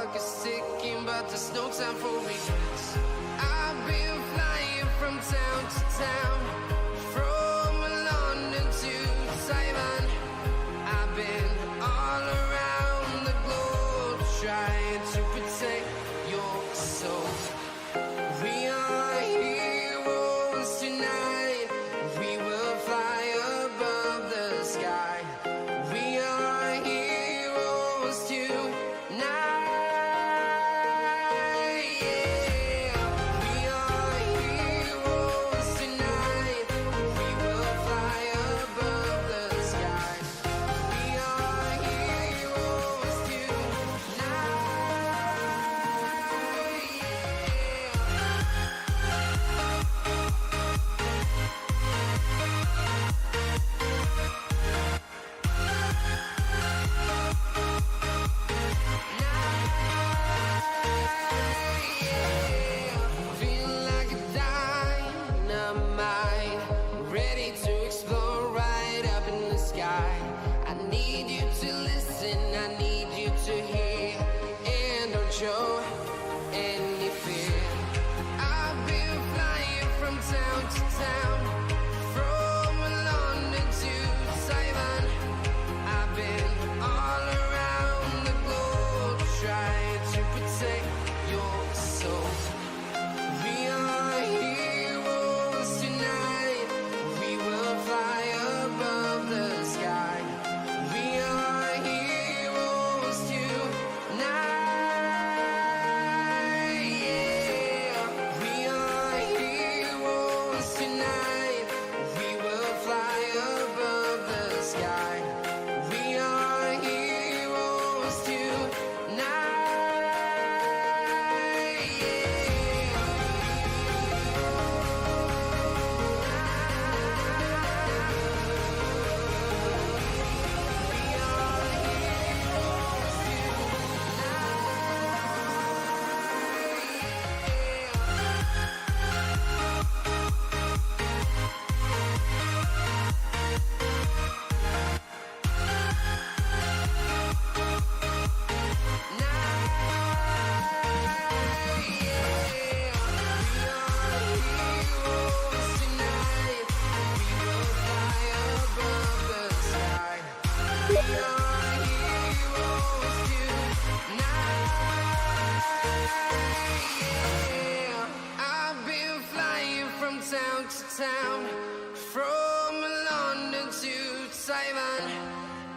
clock is ticking, but there's no time for regrets. I've been flying from town to town, from London to Taiwan. I've been all around the globe trying to protect your soul. We are heroes tonight. We will fly above the sky. We are heroes tonight. Show any fear. I've been flying from town to town, from London to Taiwan. I've been all around the globe trying to protect your soul. We are heroes tonight. We will fly above the sky. We are heroes tonight. Town to town, from London to Taiwan.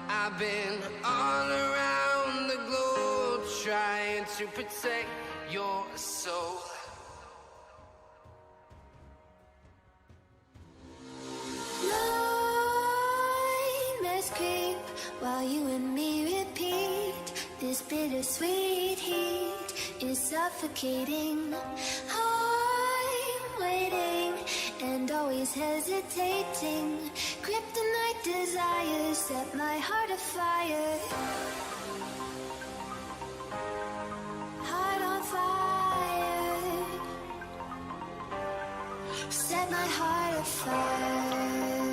I've been all around the globe trying to protect your soul. Nightmares creep while you and me repeat. This bittersweet heat is suffocating. I'm waiting and always hesitating. Kryptonite desires set my heart afire. Heart on fire. Set my heart afire.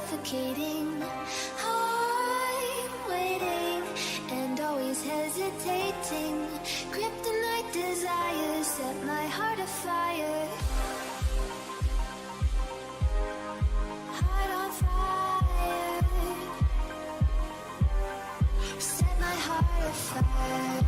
suffocating. I'm waiting and always hesitating. fighting. Kryptonite desires set my heart afire. Heart on fire. Set my heart afire.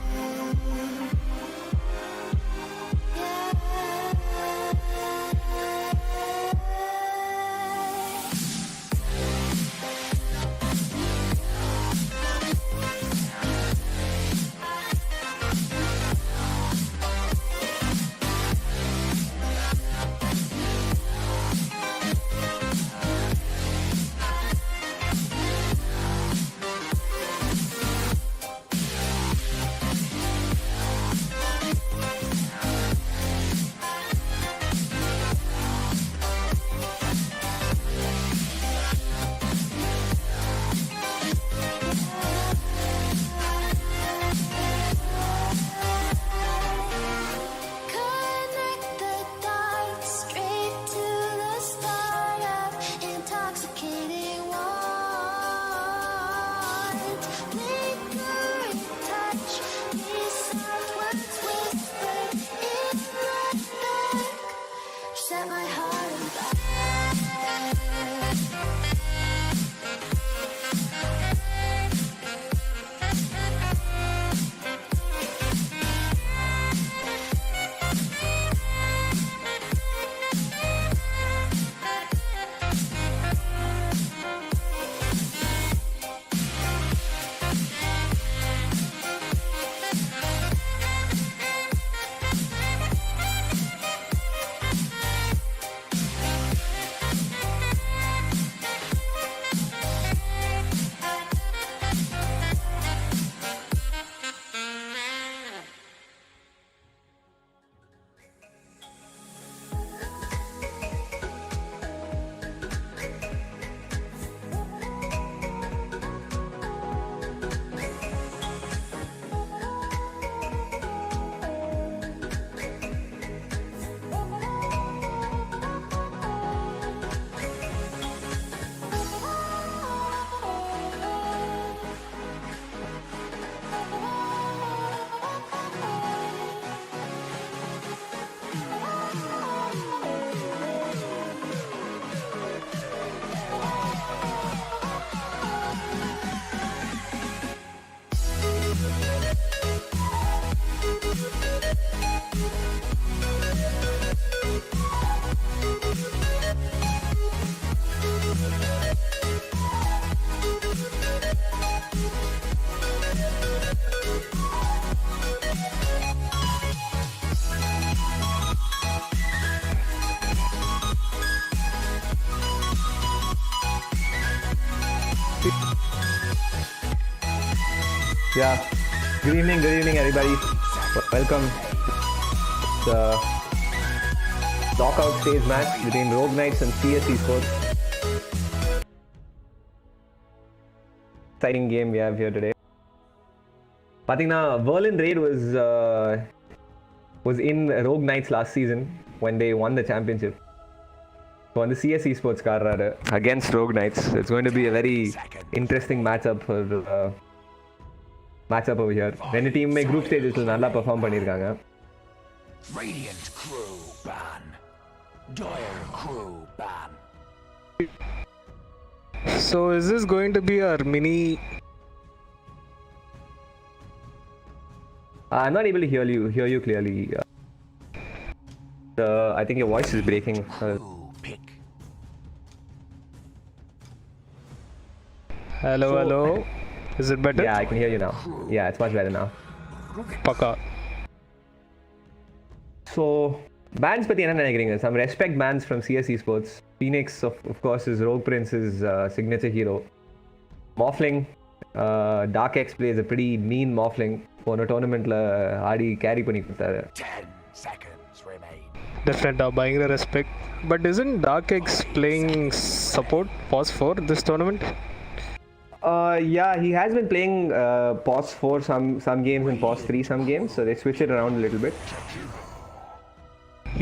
Yeah, good evening everybody. Welcome to the knockout stage match between Rogue Knights and CS Esports. Exciting game we have here today. Pathina, Berlin Raid was in Rogue Knights last season when they won the championship. So on the CS Esports car against Rogue Knights, it's going to be a very interesting matchup for matchup over here. ரெண்டு டீமுமே group stagesல நல்லா perform பண்ணிருக்காங்க. Radiant crew ban. Dire crew ban. So is this going to be our mini? I'm not able to hear you clearly. I think your voice is breaking. Pick. Hello. Is it better? Yeah, I can hear you now. Yeah, it's much better now. Paka. So, bans பத்தி என்ன நினைக்கிறீங்க? Some respect bans from CS Esports. Phoenix, of course, is Rogue Prince's signature hero. Morphling, Dark X plays a pretty mean Morphling. போன டோர்னமெண்ட்ல ஆடி carry பண்ணி கொடுத்தாரு. 10 seconds remain. Definitely buying the respect. But isn't Dark X playing support pause for this tournament? Yeah, he has been playing pause 4 some games and pause 3 some games, so they switch it around a little bit.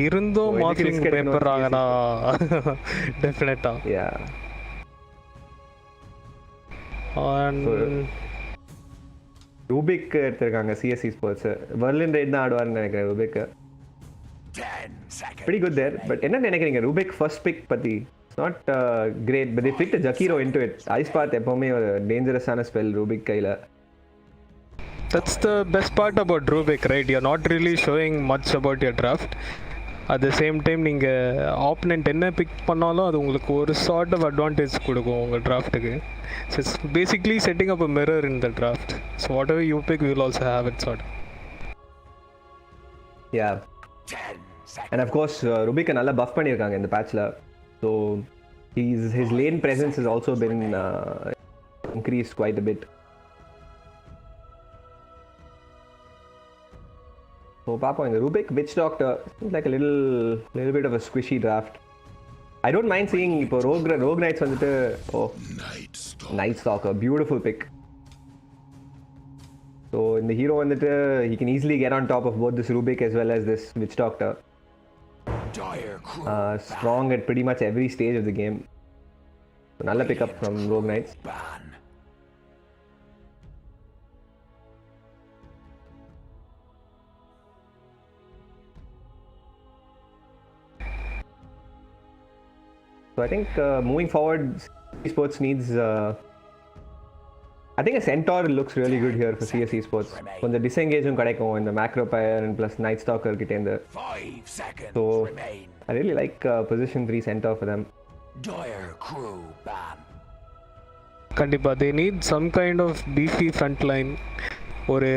இருந்தோ marking பேப்பர்றாங்கனா டெஃபினட்டா. Yeah. Rubik எடுத்திருக்காங்க CSC sports. Berlin right தான் ஆடுவார்னு நினைக்கிறேன் Rubik. 10 seconds. Pretty good there. But என்ன நினைக்கிறீங்க Rubik first pick பற்றி? It's not great but they picked ஜக்கீரோ into it. ஐஸ் பாத் எப்போவுமே ஒரு டேஞ்சரஸான ஸ்பெல் ரூபிக் கையில். That's the best part about Rubik, right? You're not really showing much about your draft. At the same time, நீங்கள் opponent என்ன pick பண்ணாலும் அது உங்களுக்கு ஒரு சார்ட் ஆஃப் அட்வான்டேஜ் கொடுக்கும் உங்கள் டிராஃப்ட்டுக்கு. So it's basically setting up a mirror in the draft. So what ever you pick will also have it sort. Yeah. 10 seconds. And of course ரூபிக்கை நல்லா பஃப் பண்ணியிருக்காங்க இந்த பேட்ச்சில். So his lane presence has also been increased quite a bit. So பார்ப்போம் இந்த Rubik which doctor like a little bit of a squishy draft. I don't mind seeing இப்போ rogue nights வந்துட்டு night ஸ்டாக்கர் beautiful big. So இந்த hero வந்துட்டு he can easily get on top of both this Rubik as well as this witch doctor. Dire crew Strong at pretty much every stage of the game. So நல்ல pickup from Rogue Knights. ban. So I think moving forward, esports needs. I think a centaur looks really good here for CS esports. கொஞ்சம் டிசெங்கேஜும் கிடைக்கும் இந்த macropyre and plus Night Stalker கிட்டேருந்து. 5 seconds So remain. I really like position 3 centaur for them. Dire crew ban. கண்டிப்பாக they need some kind of beefy front line ஒரு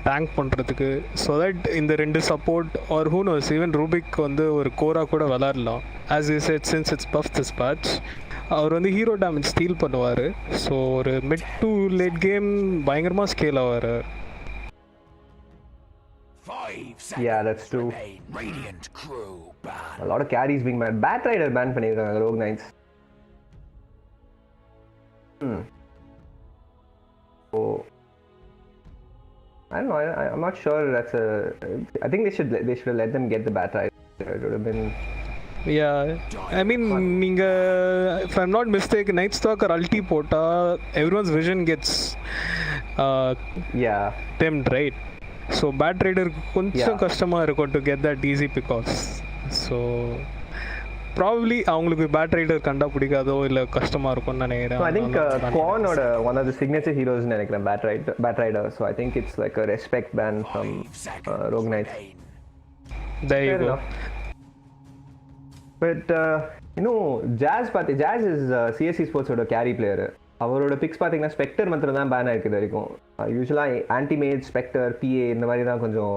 tank பண்ணுறதுக்கு. So that இந்த ரெண்டு support are who knows even Rubick வந்து ஒரு கோராக கூட விளாட்லாம். As you said since it's buff this patch அவர் வந்து ஹீரோ டேமேஜ் ஸ்டீல் பண்ணுவார். ஸோ ஒரு மிட் டு லேட் கேம் பயங்கரமாக ஸ்கேல் ஆவார். 5 seconds Yeah, that's true. remain. Radiant crew ban. A lot of carries being banned. Bat Rider ban பண்ணிருக்காங்க Rogue Knights. So I don't know. I'm not sure. I think they should have let them get the Bat Rider. It would have been. Yeah, I mean நீங்கள் if I'm not mistaken Night Stalker ulti போட்டால் everyone's vision gets Yeah. temmed, right? So Bat Raider கொஞ்சம் கஷ்டமாக இருக்கும் to get that easy pickoffs. So probably அவங்களுக்கு Bat Raider கண்டா பிடிக்காதோ இல்லை கஷ்டமாக இருக்கும்னு நினைக்கிறேன். So I think Quanோட one of the signature heroes நினைக்கிறேன் Bat Rider. So I think it's like a respect ban from 5 seconds Rogue Knights. remain. There you Fair go. enough. But Jazz is CSC Sports ஓட carry player. அவரோட fix பார்த்தீங்கன்னா Spectre மாத்திரம் தான் pan ஆயிருக்குது வரைக்கும். யூஸ்வலாக ஆன்டிமேஜ் Spectre BA இந்த மாதிரி தான் கொஞ்சம்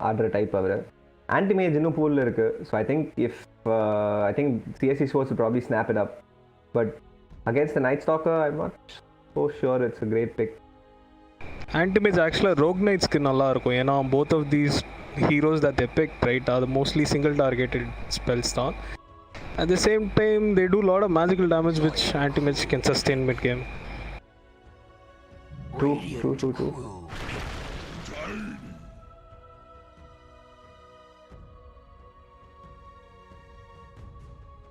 ஆடுற டைப் அவர். ஆன்டிமேஜ் இன்னும் பூலில் இருக்குது. So I think CSC Sports will probably snap it up. But against the Night Stalker, I'm not so sure it's a great pick. Anti-Mage ஆக்சுவலாக ரோக் நைட்ஸ்க்கு நல்லா இருக்கும். ஏன்னா both of these heroes that they picked, right, அது mostly single targeted spells தான். At the same time they do a lot of magical damage which Anti-Mage can sustain mid game. True. Crew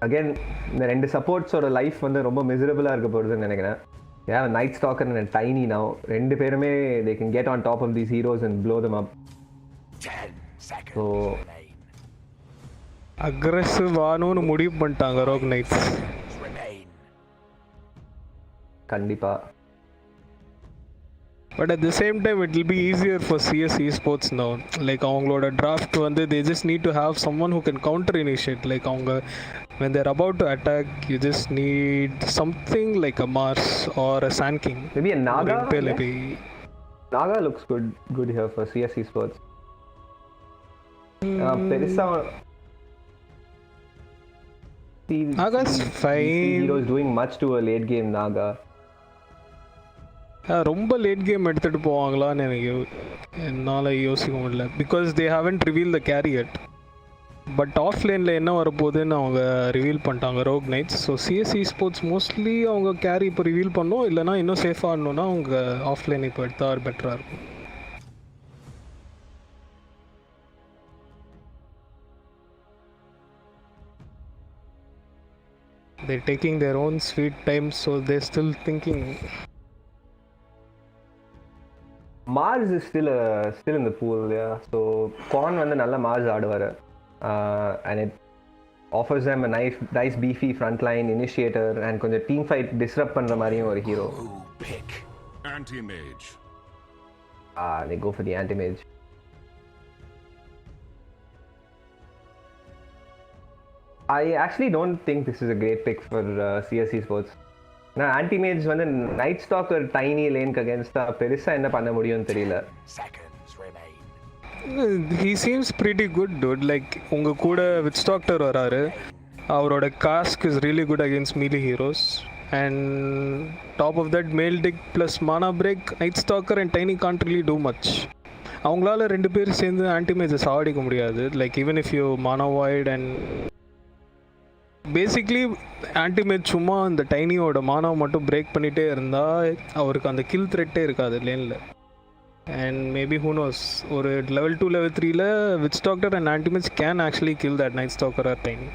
Again, இந்த ரெண்டு சப்போர்ட்ஸோட life வந்து ரொம்ப மிசரபிளாக இருக்க போகுதுன்னு நினைக்கிறேன். Yeah, Night Stalker and Tiny now. ரெண்டு பேருமே they can get on top of these heroes and blow them up. 10 seconds So remain. Aggressive ஆனுன்னு முடிவு பண்ணிட்டாங்க ரோக் நைட்ஸ். Remain. கண்டிப்பா. But at the same time it will be easier for CS esports now. Like அவங்களோட draft வந்து they just need to have someone who can counter initiate. Like அவங்க when they're about to attack you just need something like a Mars or a Sand King. Maybe a Naga. Maybe. Naga looks good here for CS esports. பெருசா Naga's fine. Hero is doing much to a late game Naga. ரொம்ப late game எடுத்துகிட்டு போவாங்களான்னு எனக்கு என்னால் யோசிக்க முடியல. Because they haven't reveal the carry yet. But ஆஃப்லைனில் என்ன வரப்போகுதுன்னு அவங்க ரிவீல் பண்ணிட்டாங்க Rogue Knights. So CSC Sports mostly அவங்க கேரி இப்போ ரிவீல் பண்ணோம். இல்லைனா இன்னும் சேஃபாக ஆடணுன்னா அவங்க ஆஃப்லைன் இப்போ எடுத்தால் பெட்டராக இருக்கும். They're taking their own sweet time, so they're still thinking. Mars is still in the pool, yeah. So Korn வந்து நல்ல Mars ஆடுவாரு. And it offers them a nice beefy frontline initiator and கொஞ்சம் team fight disrupt பண்ற மாதிரியும் ஒரு hero. Who pick? Anti-mage. They go for the anti-mage. I actually don't think this is a great pick for CSC Sports. நான் anti-mage வந்து Night Stalker tiny lane against பெருசா என்ன பண்ண முடியும்னு தெரியல. Seconds remain. He seems pretty good, dude. Like உங்க கூட which Doctor வராரு, அவரோட cask is really good against melee heroes. And top of that, mail dig plus mana break, Night Stalker and Tiny can't really do much. அவங்களால ரெண்டு பேரும் சேர்ந்து ஆன்டிமேஜை சாவடிக்க முடியாது. Like even if you mana void and basically Antimage சும்மா இந்த டைனியோட மானாவை மட்டும் பிரேக் பண்ணிகிட்டே இருந்தால் அவருக்கு அந்த கில் த்ரெட்டே இருக்காது லேனில். அண்ட் மேபி ஹூ நோஸ், ஒரு level 2 level 3ல Witch Doctor and Antimages can actually kill that Night Stalker or Tiny.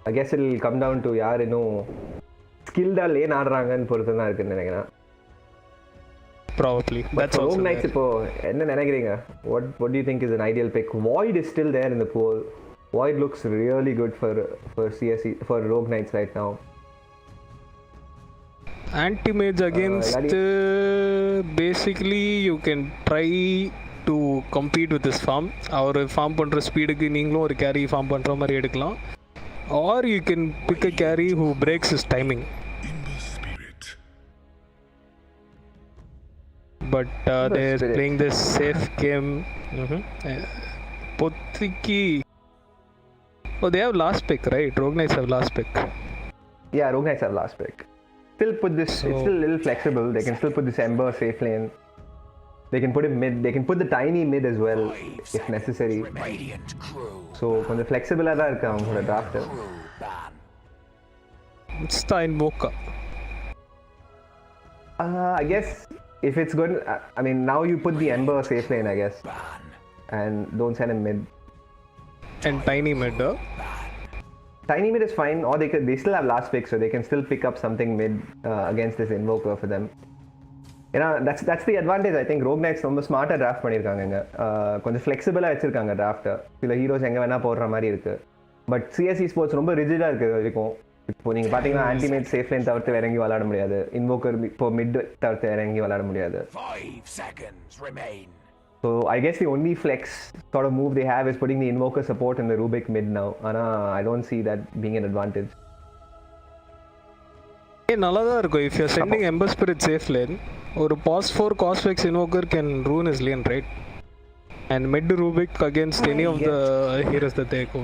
I guess it will come down to யார் இன்னும் ஸ்கில்டாக லேன் ஆடுறாங்கன்னு பொறுத்து தான் இருக்குன்னு நினைக்கிறேன். Probably. That's also Rogue Knights இப்போ என்ன நினைக்கிறீங்க? What do you think is an ideal pick? Void is still there in the pool. Void looks really good for CSE for Rogue Knights right now. Anti-mage against basically you can try to compete with this farm. Our farm பண்ணுற ஸ்பீடுக்கு நீங்களும் ஒரு carry farm பண்ணுற மாதிரி எடுக்கலாம். Or you can pick a carry who breaks his timing. But they're playing this safe game. Potriki. Oh, they have last pick, right? Rogue Knights have last pick. Yeah, Rogue Knights have last pick. Still put this, it's still a little flexible. They can still put this Ember safe lane. They can put it mid. They can put the tiny mid as well if necessary. Radiant crew. So கொஞ்சம் flexible-ஆ தான் இருக்கு அவங்களோட draft. Crew ban. It's the Invoker. I guess if it's good, I mean now you put the Ember safe lane, I guess, Ban. and don't send him mid. And tiny mid. Tiny mid is fine, or they still have last pick, so they can still pick up something mid against this Invoker for them. You know, that's the advantage. I think Rogue Knights ரொம்ப ஸ்மார்ட்டா draft பண்ணிருக்காங்க. கொஞ்சம் ஃப்ளெக்சிபிளா வச்சிருக்காங்க draft. சில heroes எங்க வேணா போடுற மாதிரி இருக்கு. பட் CSE ஸ்போர்ட்ஸ் ரொம்ப ரிஜிடா இருக்கு வரைக்கும். இப்போ நீங்க பாத்தீங்கன்னா ஆன்டிமேட் சேஃப் லைன் தவிர்த்து வேற எங்கேயும் விளையாட முடியாது. இன்வோக்கர் இப்போ மிட் தவிர்த்து வேற எங்கேயும் விளையாட முடியாது. 5 seconds remain. So I guess the only flex sort of move they have is putting the Invoker support in the Rubik mid now. Ana I don't see that being an advantage. நல்லா தான் இருக்கும். If you're sending Ember Spirit safe lane, ஒரு pause 4 cost flex Invoker can ruin his lane, right? And mid Rubik against any of the heroes that they go.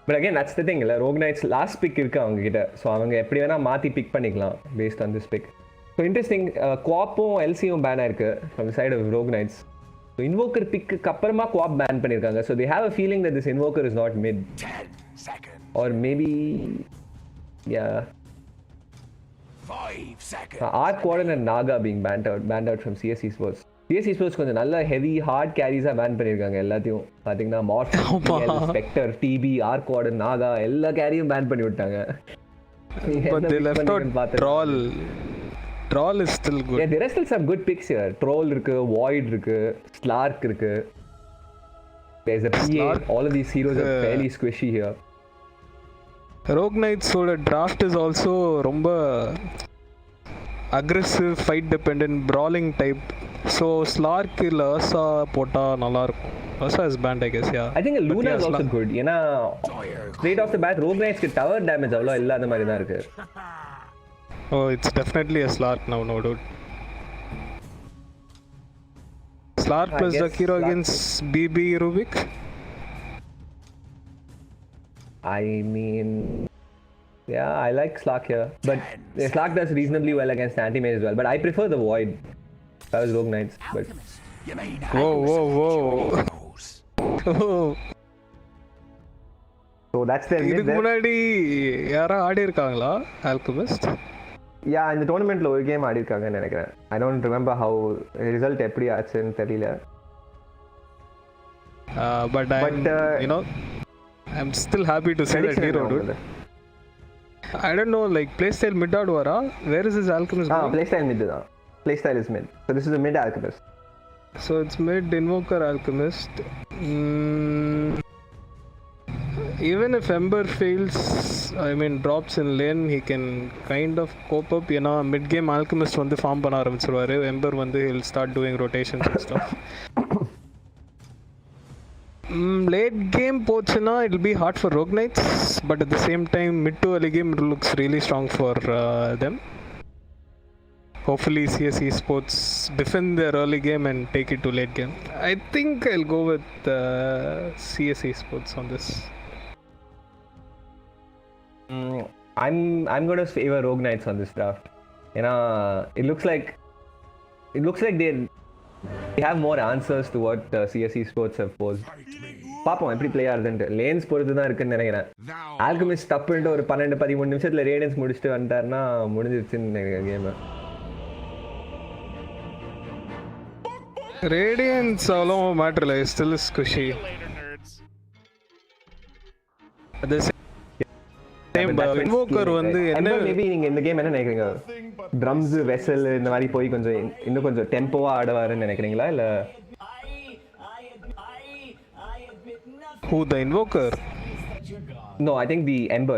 But again, that's the thing. Rogue Knights last pick இருக்கு அவங்க கிட்ட. So அவங்க எப்படி வேணா மாற்றி big பண்ணிக்கலாம் based on this pick. So interesting, குவாப்பும் எல்சியும் பேன் ஆயிருக்கு from the side of Rogue Knights. So Invoker பிக்கு அப்புறமா குவாப் பேன் பண்ணியிருக்காங்க. So they have a feeling that this Invoker is not mid. 10 seconds. Or maybe, yeah. 5 seconds. Arc Warden and Naga being banned out from CSE Sports. CSE Sports கொஞ்சம் நல்ல heavy heart கேரிஸாக pan பண்ணியிருக்காங்க எல்லாத்தையும். பார்த்தீங்கன்னா Morph, Spectre, DP, Arc Warden, Naga எல்லா கேரியும் pan பண்ணி விட்டாங்க. But they left out Troll. Troll is still good. Yeah, there are still some good picks here. Troll இருக்கு, Void இருக்கு, Slark இருக்கு. There's a PA. All of these heroes are fairly squishy here. Rogue Knights ஓட draft is also ரொம்ப aggressive, fight dependent, brawling type. So Slark இல்ல Ursa போட்டா நல்லா இருக்கும். Ursa is banned, I guess, yeah. I think Luna is also good. ஏன்னா straight off the bat Rogue Knights க்கு tower damage அவ்வளோ இல்லாத மாதிரி தான் இருக்கு. Oh, it's definitely a Slark now, no doubt. Slark plus Zakiro against BB Rubik. I mean, yeah, I like Slark here, but Slark does reasonably well against anti-mage as well. But I prefer the Void. That was Rogue Knights, but You mean Whoa. so that's their mid இதுக்கு there. முன்னாடி யாரா ஆடி இருக்காங்களா alchemist? Yeah, இந்த டோர்னமெண்ட்ல ஒரு game ஆடி இருக்காங்கன்னு நினைக்கிறேன். I don't remember how result எப்படி ஆச்சுன்னு தெரியல. But you know, I'm still happy to see that hero, dude. I don't know, like playstyle mid ஆடுவாரா? Where is his alchemist going? playstyle mid தான். Playstyle is mid. So this is a mid alchemist. So it's mid invoker alchemist. Even if Ember fails, I mean drops in lane, he can kind of cope up. ஏன்னா mid game alchemist வந்து farm பண்ண ஆரம்பிச்சிருவாரு. Ember வந்து he'll start doing rotations and stuff. Late game போச்சுன்னா it'll be hard for Rogue Knights, but at the same time mid to early game looks really strong for them. Hopefully CSE Sports defend their early game and take it to late game. I think I'll go with CSE Sports on this. I'm going to favor Rogue Knights on this draft. It looks like they have more answers to what CSE Sports have posed. பாப்போம் எப்படி play ஆகுதுன்ட்டு. Lanes பொறுத்து தான் இருக்குன்னு நினைக்கிறேன். Alchemist தப்புன்ட்டு ஒரு 12-13 நிமிஷத்துல radians முடிச்சுட்டு வந்துட்டாருன்னா முடிஞ்சிருச்சுன்னு நினைக்கிறேன் கேம். ரேடியன்ஸ் அவ்வளோ மேட்டர் இல்லை, ஸ்டில் இஸ் குஷி. அது இன்வோக்கர் வந்து என்ன மேபி நீங்க இந்த கேம் என்ன நினைக்கிறீங்க? ட்ரம்ஸ் வெசல் இந்த மாதிரி போய் கொஞ்சம் இன்னும் கொஞ்சம் டெம்போவா ஆடுவாருன்னு நினைக்கிறீங்களா இல்ல? Who, the invoker? No, I think the Ember.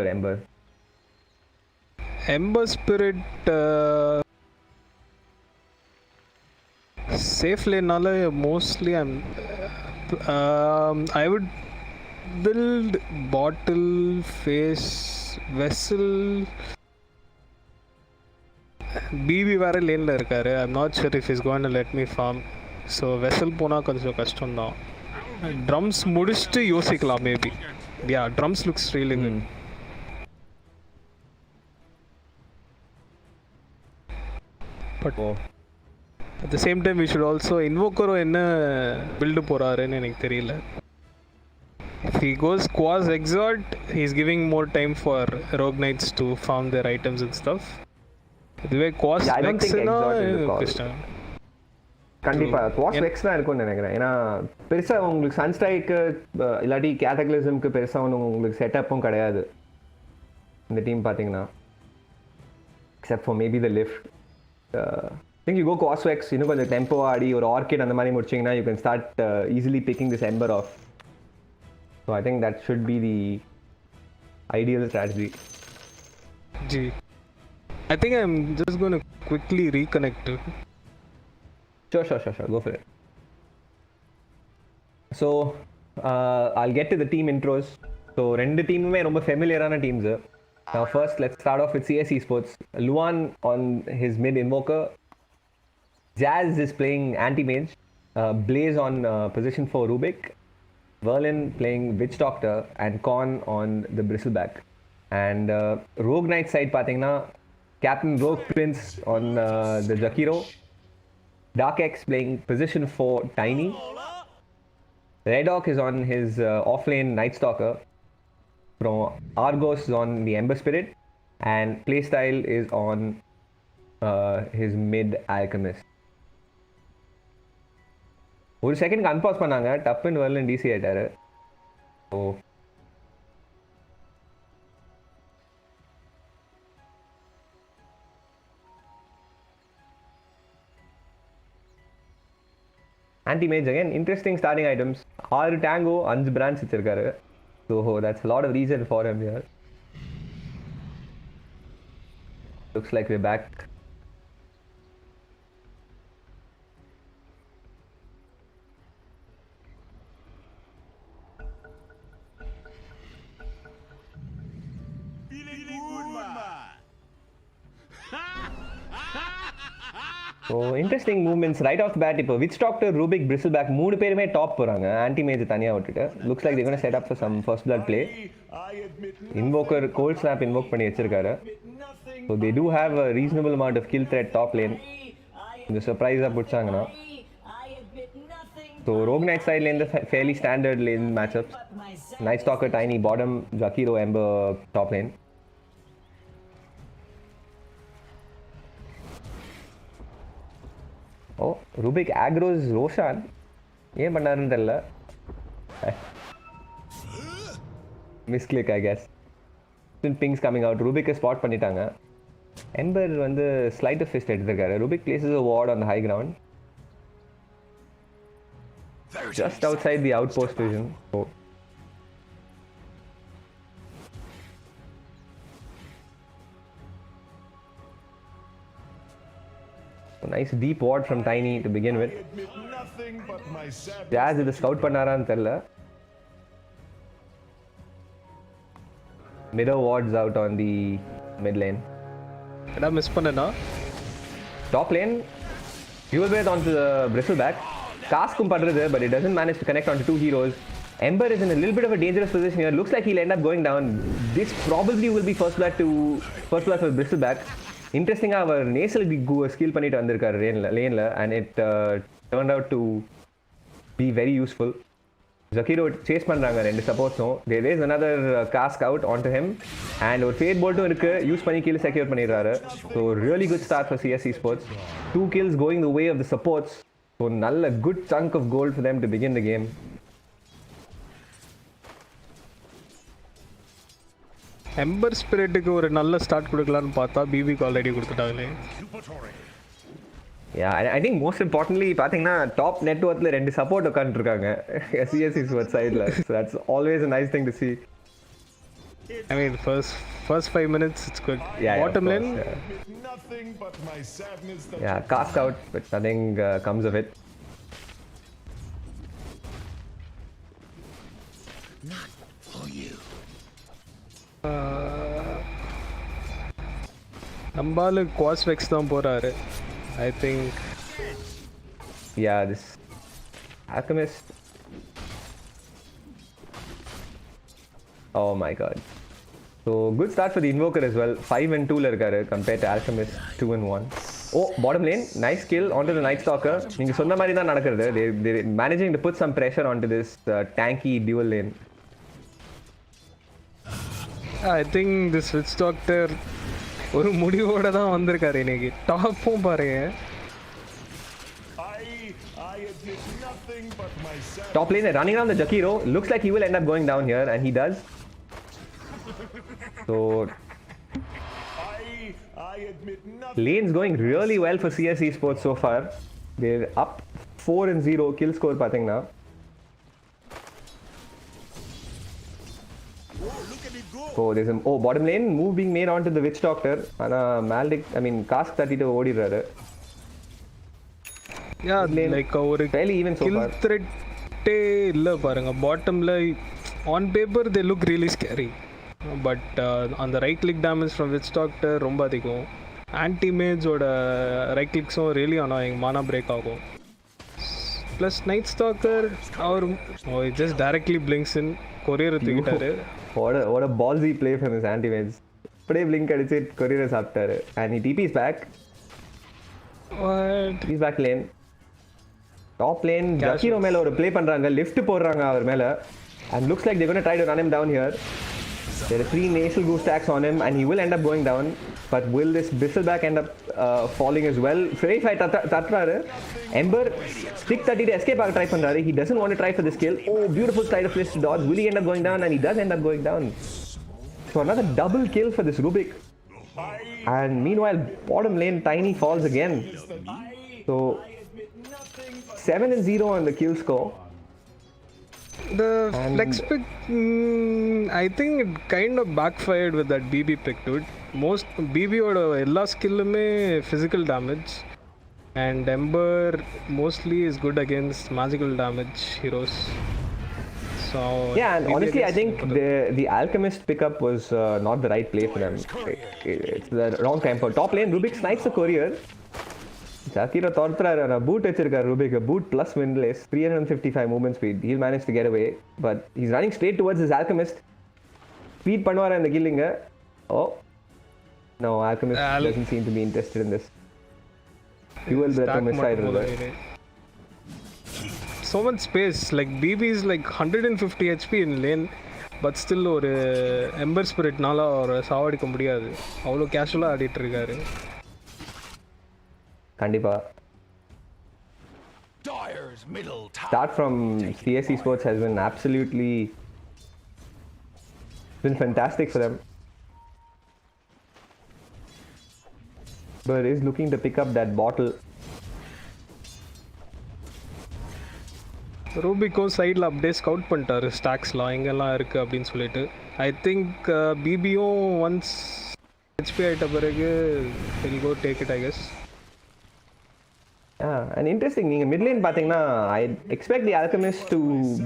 Ember spirit safe lane nala mostly I would build bottle face vessel. BB வேற லேன்ல இருக்காரு. I'm not sure if he's going to let me farm, so vessel போனா கொஞ்சம் கஷ்டம் தான். Drums முடிச்சிட்டு யோசிக்கலாம் maybe. Yeah, drums looks really good. But at the same time we should also invoker என்ன build போறாருன்னு எனக்கு தெரியல. If he goes Quas Exalt, he's giving more time for Rogue Knights to farm their items and stuff. இதுவே Quas Vex னா கண்டிப்பா Quas Vex தான் இருக்கும்னு நினைக்கிறேன். ஏன்னா பெருசா உங்களுக்கு சன்ஸ்ட்ரைக் இல்லாட்டி கேட்டக்லிசம்க்கு பெருசா உங்களுக்கு செட்டப்பும் கிடையாது இந்த டீம் பாத்தீங்கன்னா, except for maybe the lift. I think you go Quas Vex, இன்னும் கொஞ்சம் டெம்போ ஆடி ஒரு ஆர்கிட் அந்த மாதிரி முடிச்சிங்கன்னா you can start easily picking this Ember off. So I think that should be the ideal strategy. Gee, I think I'm just going to quickly reconnect it. Sure. Go for it. So, I'll get to the team intros. So, rendu teamume romba familiar-ana teams. Now, first, let's start off with CSE Sports. Luan on his mid invoker. Jazz is playing anti-mage. Blaze on position 4 Rubik. Verlin playing Witch Doctor. And Con on the Bristleback. And Rogue Knight side, pathina, Captain Rogue Prince on the Jakiro. Dark X playing position 4 Tiny. Red Hawk is on his offlane Night Stalker. From Argos is on the Ember Spirit. And playstyle is on his mid Alchemist. ஒரு second அன்பாஸ் பண்ணாங்க, டப்புன்னு வரல DC ஆயிட்டாரு. ஓ Anti-Mage again, interesting starting items. 6 Tango, 5 brands வச்சிருக்காரு. So that's a lot of reason for him here. Looks like we're back. So interesting movements right off the bat. இப்போ Witch Doctor, Rubik, Bristleback 3 பேருமே top போறாங்க. Anti-Mage தனியா விட்டுட்டு. Looks like they're going to set up for some first blood play. Invoker Cold Snap invoke பண்ணி வச்சிருக்காரு. So they do have a reasonable amount of kill threat top lane. இந்த சர்ப்ரைஸா புடிச்சாங்கனா. So Rogue Knight side lane the fairly standard lane matchups. Night Stalker, Tiny bottom, Jakiro, Ember top lane. Oh, Rubik aggro's Roshan. ஏன் பண்ணாருன்னு தெரியல. Misclick I guess. pings coming out. Rubik spot பண்ணிட்டாங்க. எம்பர் வந்து slide of fist எடுத்திருக்காரு. Rubik places a ward on the high ground. Just outside the outpost vision. So, nice deep ward from Tiny to begin with. Jazz இது scout பண்ணாரான்னு தெரியல. Middle wards out on the mid lane. என்ன miss பண்ணனா? Top lane, dual breath onto the bristleback. Caskum padrudhu, but it doesn't manage to connect onto two heroes. Ember is in a little bit of a dangerous position here. Looks like he'll end up going down. This probably will be first blood for bristleback. Interesting, our nasal skill பண்ணிட்டு வந்திருக்காரு laneல, and it turned out to be very useful. Zakiro chase பண்றாங்க ரெண்டு சப்போர்ட்ஸும். There is another cask out onto him, and ஒரு fade boltum இருக்கு, use பண்ணி kill secure பண்ணிடுறாரு. So really good start for CSC Sports. 2 kills going the way of the supports. So நல்ல good chunk of gold for them to begin the game. Ember ஸ்பிரிட்டுக்கு ஒரு நல்ல start கொடுக்கலான்னு பார்த்தா பிபிக்கு ஆல்ரெடி கொடுத்துட்டாங்களே. Yeah, I think most importantly பாத்தீங்கன்னா top net வர்த்ல ரெண்டு சப்போர்ட் உட்கார்ந்துருக்காங்க CSC Sports சைடுல. So that's always a nice thing to see. I mean first 5 minutes it's good. Yeah, Bottom lane Nothing but my sadness that yeah, cast out, but nothing comes of it. நம்பாலு குவாஸ்வெக்ஸ் தான் போறாரு. I think Yeah, this Alchemist. Oh my god. So good start for the Invoker as well. 5 and 2 la irukkaru compared to Alchemist 2 and 1. Oh, bottom lane, nice kill onto the Night Stalker. Neenga sonna mari dhaan nadakkuradhu. They managing to put some pressure onto this tanky dual lane. I think this Witch Doctor ஒரு முடிவோட தான் வந்திருக்காரு இன்னைக்கு. டாப்பும் பாருங்க. I admit nothing but my sadness. Top lane running around the Jakiro. Looks like he will end up going down here, and he does. So I admit nothing. lane's going really well for CSC Sports so far. They're up 4-0 kill score பாத்தீங்கன்னா. So there's a bottom lane move being made onto the Witch Doctor. ஆனா Maldic, cask தட்டிட்டு ஓடிறாரு. Yeah, like ஒரு fairly even so kill far. threat இல்ல பாருங்க. பாட்டம்ல on paper they look really scary. But on the right click damage from Witch Doctor ரொம்ப அதிகம். Anti mage ஓட right clicks really annoying. Mana break ஆகும். Plus Night Stalker our it just directly blinks in. courier தூக்கிட்டாரு. What a ballsy play from his anti-mage. அப்படியே blink அடிச்சு courier சாப்பிட்டாரு. And he TP's back. What? He's back lane. Top lane Jakiro மேல ஒரு play பண்றாங்க. Lift போடுறாங்க அவர் மேல. And looks like they're going to try to run him down here. There are 3 nasal goo stacks on him, and he will end up going down. But will this bristleback end up falling as well? Very fight tatraru. Ember stick 30 to escape try பண்றாரு. He doesn't want to try for this kill. Oh, beautiful side of fist dodge. Will he end up going down? And he does end up going down. So another double kill for this Rubik. And meanwhile, bottom lane Tiny falls again. So 7-0 on the kill score. The flex pick, I think it kind of backfired with that BB pick, dude. Most BB oda ella skillume physical damage, and Ember mostly is good against magical damage heroes. So yeah, and honestly, I think the Alchemist pickup was not the right play for them. It's the wrong time for top lane. Rubik snipes the courier. Jakiro தோற்றாரு. boot வச்சிருக்காரு Rubik. boot plus windlass, 355 movement speed. He'll manage to get away, but he's running straight towards his Alchemist. Speed பண்ணுவாரா இந்த killing? Oh no, Alchemist doesn't seem to be interested in this. Dual breath on his side. So much space. Like BB is like 150 HP in lane, but still ஒரு Ember Spirit நால ஒரு சாவடிக்க முடியாது. அவ்வளோ கேஷுவலா ஆடிட்டு இருக்காரு. கண்டிப்பா. Dyer's middle tower. Start from CSC Sports has been fantastic for them. but is looking to pick up that bottle. ரூபிக்கும் சைடில் அப்படியே ஸ்கவுட் பண்ணிட்டாரு ஸ்டாக்ஸ்லாம் எங்கெல்லாம் இருக்குது அப்படின்னு சொல்லிட்டு. ஐ திங்க் பிபியும் ஒன்ஸ் ஹெச்பி ஆகிட்ட பிறகு will go take it I guess. And interesting, நீங்கள் மிட் லேன் பார்த்தீங்கன்னா I expect the Alchemist to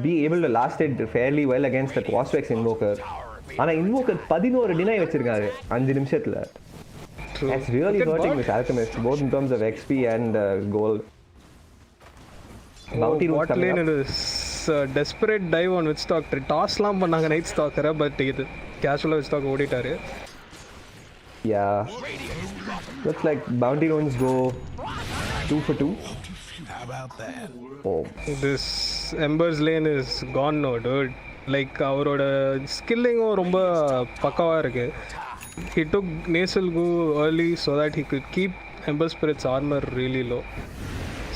be able to last it fairly well against the Quasvex Invoker. ஆனால் Invoker 11 டினை வச்சிருக்காரு 5 நிமிஷத்தில். That's really hurting this Alchemist, both in terms of XP and gold. Bounty What lane is desperate dive on Witchstalker. டாஸ்லாம் பண்ணாங்க night ஸ்டாக்கரை, but இது கேஷுவலாக Witchstalker ஓடிட்டாரு. Yeah, looks like Bounty runes go 2 for 2. How about that? Oh, This Ember's lane is gone now, dude. Like அவரோட ஸ்கில்லிங்கும் ரொம்ப பக்காவாக இருக்கு. He took Nasal Goo early so that he could keep Ember Spirit's armor really low.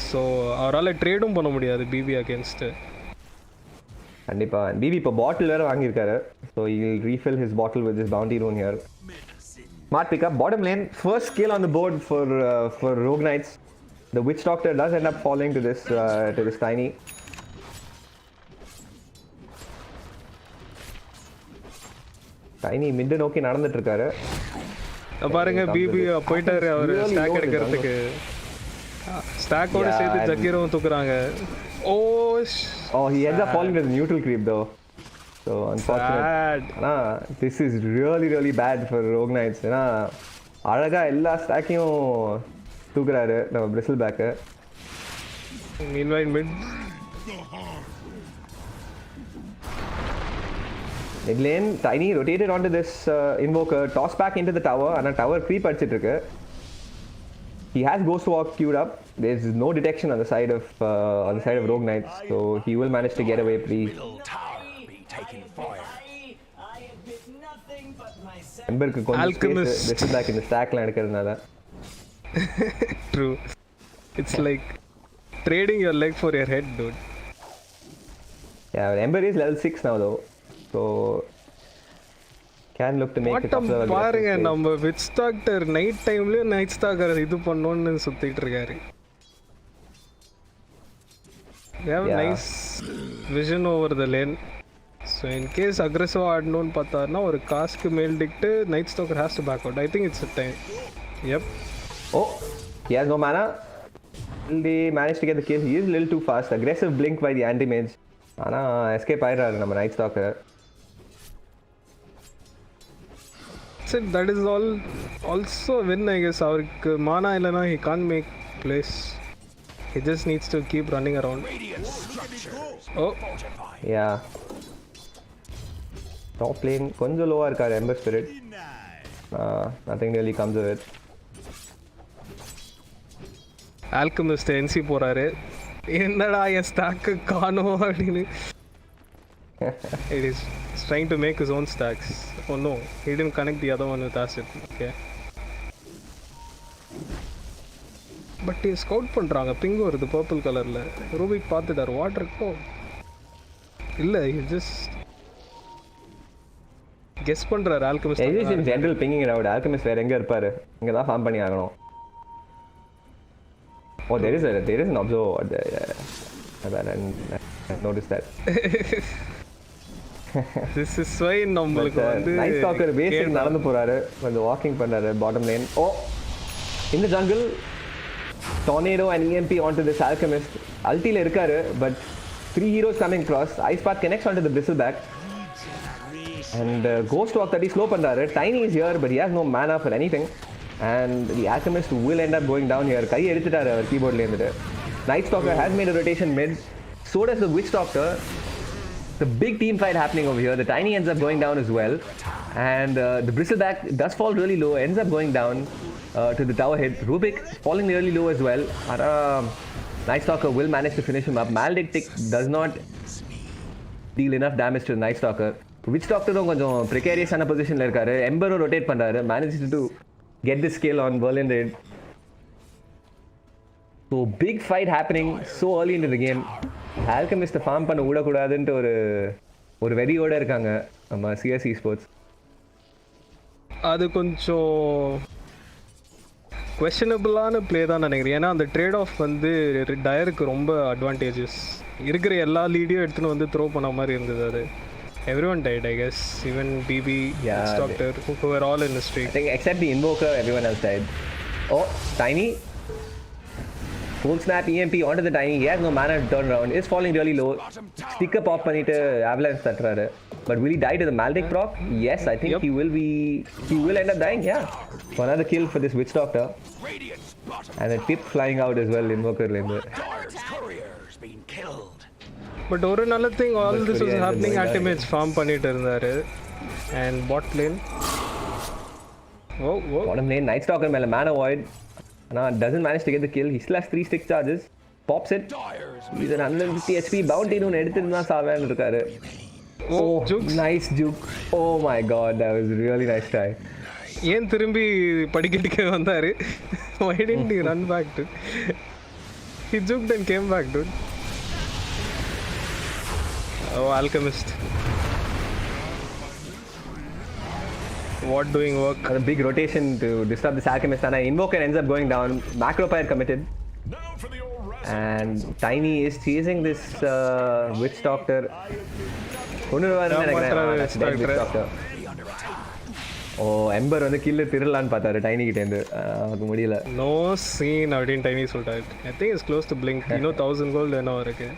So அவரால் ட்ரேடும் பண்ண முடியாது BP against. கண்டிப்பாக BP இப்போ பாட்டில் வேறு வாங்கியிருக்காரு. So he'll refill his bottle with this bounty rune here. Smart pickup. Bottom lane, first kill on the board for Rogue Knights. The Witch Doctor does end up falling to this Tiny. Tiny mid நோக்கி நடந்துட்டு இருக்காரு. பாருங்க BP போயிட்டாரு அவர் stock எடுக்கிறதுக்கு. ஸ்டாக்கோட சேர்த்து ஜக்கீரவும் தூக்குறாங்க. Oh, he ends up falling to the neutral creep though. So unfortunate. This is really bad for Rogue Knights. ஏன்னா அழகா எல்லா ஸ்டாக்கையும் தூக்குறாரு நம்ம பிரிசில் bag. Meanwhile mid lane, Tiny rotated onto this Invoker, toss back into the tower, and a tower creep அடிச்சிட்டு இருக்கு. He has Ghost Walk queued up. There's no detection on the side of Rogue Knights, so he will manage to get away pretty. Emberக்கு கொஞ்சம் space Bristol back in the stackல எடுக்கிறதுனால. True. It's like trading your leg for your head, dude. Yeah, Ember is level 6 now though, so can look to make a couple of பாருங்க நம்ம Witchstalker night டைம்லயே night ஸ்டாக்கர் இது பண்ணோம்னு சுத்திட்டு இருக்காரு. They have nice vision over the lane. So in case aggressive ஆடணும்னு பார்த்தாருன்னா ஒரு காஸ்க்கு மேல் டிக்ட்டு Night Stalker has to back out. I think it's a time. Yep. Oh, he has no mana. They managed to get the kill. He is a little too fast. Aggressive blink by the anti-mage. ஆனா escape ஆயிடுறாரு நம்ம Night ஸ்டாக்கர். So that is all also a win, I guess. அவருக்கு மானா இல்லைனா he can't make plays. He just needs to keep running around. Oh. Yeah. Top lane கொஞ்சம் லோவா இருக்காரு Ember Spirit. Nothing really comes of it. Alchemist NC போறாரு. என்னடா என் stock காணோம் அப்படின்னு. It is trying to make his own stacks. Oh no, he didn't connect the other one with acid. Okay. But he scout பண்றாங்க. Pink வருது purple கலர்ல. Rubik பார்த்துட்டார். Water இருக்கோ இல்ல, he just guess பண்றாரு Alchemist. It is in general pinging it out. Alchemist வேற எங்க இருப்பாரு? இங்க தான் ஃபார்ம் பண்ணி ஆகணும். Oh, there is an observer there. I noticed that. This is why நம்மளுக்கு வந்து நைட் ஸ்டாக்கர் பேசிக் நடந்து போறாரு, வந்து வாக்கிங் பண்றாரு bottom line. Oh, in the jungle, tornado and EMP onto this Alchemist. Ultiல இருக்காரு, but 3 heroes coming across. Ice Path connects onto the bristleback. And Ghost Walk that he slow பண்றாரு. Tiny is here, but he has no mana for anything. And the Alchemist will end up going down here. கை எடுத்துட்டாரு அவர் கீபோர்ட்ல இருந்துட்டு. Night Stalker has made a rotation mid. So does the Witch Doctor. The big team fight happening over here. The Tiny ends up going down as well. And the Bristleback does fall really low, ends up going down to the tower hit. Rubik falling really low as well. Night Stalker will manage to finish him up. Maledictic does not deal enough damage to the Night Stalker. Witch Doctor கொஞ்சம் precarious ஆன பொசிஷன்ல இருக்காரு. Ember rotate பண்றாரு. Manages to get this kill on Berlin Raid. So big fight happening so early into the game. Alchemist farm பண்ண விடக்கூடாதுன்ட்டு ஒரு வெறியோட இருக்காங்க நம்ம CSC sports. அது கொஞ்சம் கொஸ்டினபிளான ப்ளே தான் நினைக்கிறேன். ஏன்னா அந்த ட்ரேட் ஆஃப் வந்து டயருக்கு ரொம்ப அட்வான்டேஜஸ். இருக்கிற எல்லா லீடையும் எடுத்துன்னு வந்து த்ரோ பண்ண மாதிரி இருந்தது அது. Everyone died, I guess. Even BB, Doctor, who were all in the street. I think except the Invoker, everyone else died. Oh, Tiny. Full snap EMP onto the Tiny. He has no mana to turn around. Is falling really low. Sticker pop பண்ணிட்டு avalanche தட்டுறாரு. But will he die to the Maldic proc? Yes, I think he will end up dying, yeah. So another kill for this Witch Doctor. And a tip flying out as well, Invoker லேந்து. But ஒரு நல்ல thing, all this was happening, ultimates farm பண்ணிட்டு இருந்தாரு. And bot lane. Bottom lane, Night Stalker மேல mana void. Doesn't manage to get the kill. He still has 3 stick charges. Pops it. He's an 150 HP bounty nu எடுத்துட்டு தான் சாவேன்னு இருக்காரு. Oh, nice juke. Oh my god, that was really nice try. ஏன் திரும்பி படிக்கட்டுக்கு வந்தாரு? Why didn't he run back, dude? He juked and came back, dude. Oh, Alchemist. What doing work? A big rotation to disturb this Alchemist, and Invoker ends up going down. Macropire committed. And Tiny is chasing this Witch Doctor. Oh, Ember வந்து கில்ல திருலான்னு பார்த்தாரு tiny கிட்ட இருந்து. அது முடியல. No scene அப்படின்னு tiny சொல்றாரு. I think it's close to blink. 1000 gold என்ன இருக்கு.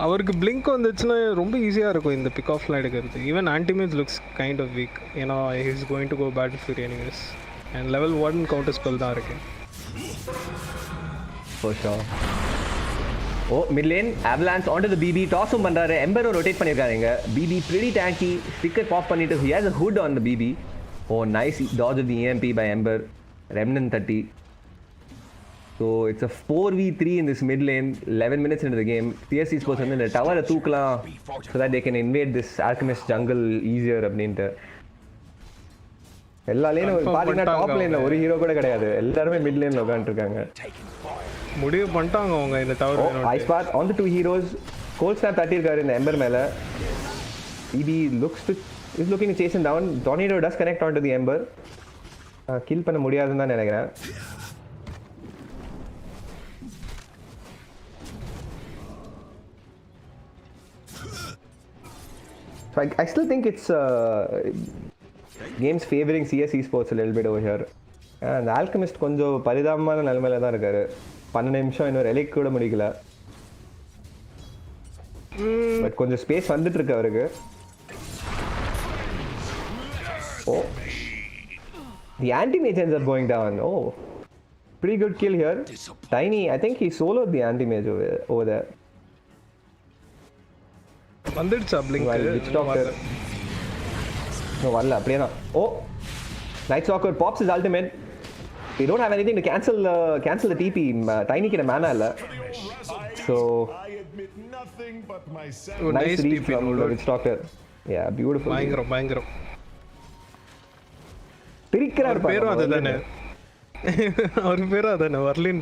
அவருக்கு பிளிங்க் வந்துச்சுன்னா ரொம்ப ஈஸியாக இருக்கும் இந்த பிக் ஆஃப்லாம் எடுக்கிறது. Even Antimage looks kind of weak. ஏன்னா he's going to go battle fury anyways. And level 1 counter spell தான் இருக்கு. For sure. Oh, mid lane, Avalanche onto the BB. Tossum பண்றாரு. Ember rotate பண்ணிருக்காங்க. BB pretty tanky. Sticker pop பண்ணிட்டு he has a hood on the BB. Oh, nice dodge of the EMP by Ember. Remnant 30. So it's a 4v3 in this mid lane, 11 minutes into the game. CSC Sports வந்து இந்த டவரை தூக்கலாம் so that they can invade this Alchemist jungle easier அப்படின்ட்டு. எல்லா லேனும் பாத்தீங்கன்னா top லேன்ல ஒரு hero கூட கிடையாது. எல்லாருமே மிட் லேன்ல உட்கார்ந்துருக்காங்க. முடிவு பண்ணிட்டாங்க அவங்க இந்த tower. Ice Path on the 2 heroes. Cold Snap தட்டிருக்காரு இந்த Ember மேல. EB is looking to chase him down. Tornado does connect onto the Ember. Kill பண்ண முடியாதுன்னு தான் நினைக்கிறேன். So I still think it's games favoring CSC Sports a little bit over here. And the Alchemist கொஞ்சம் பரிதாபமான நிலைமையில தான் இருக்காரு. 12 நிமிஷம் இன்னும் ரெலிக் கூட முடிக்கல. பட் கொஞ்சம் ஸ்பேஸ் வந்துட்டு இருக்கு அவருக்கு. Oh, the anti-mage ends up going down. Oh, pretty good kill here. Tiny, I think he soloed the anti-mage over there. வந்துடுச்சா பிளிங்க்? Witch Doctor. No, வரல அப்படியே தான். Oh, Night Stalker pops his ultimate. They don't have anything to cancel the TP. Tiny கிட்ட mana இல்ல. So I admit nothing but myself. nice read from the Witch Doctor. Yeah, beautiful. பயங்கரம். பிரிக்கிறார் பேரும் அதுதானே. அவர் பேரும் அதானே வர்லின்.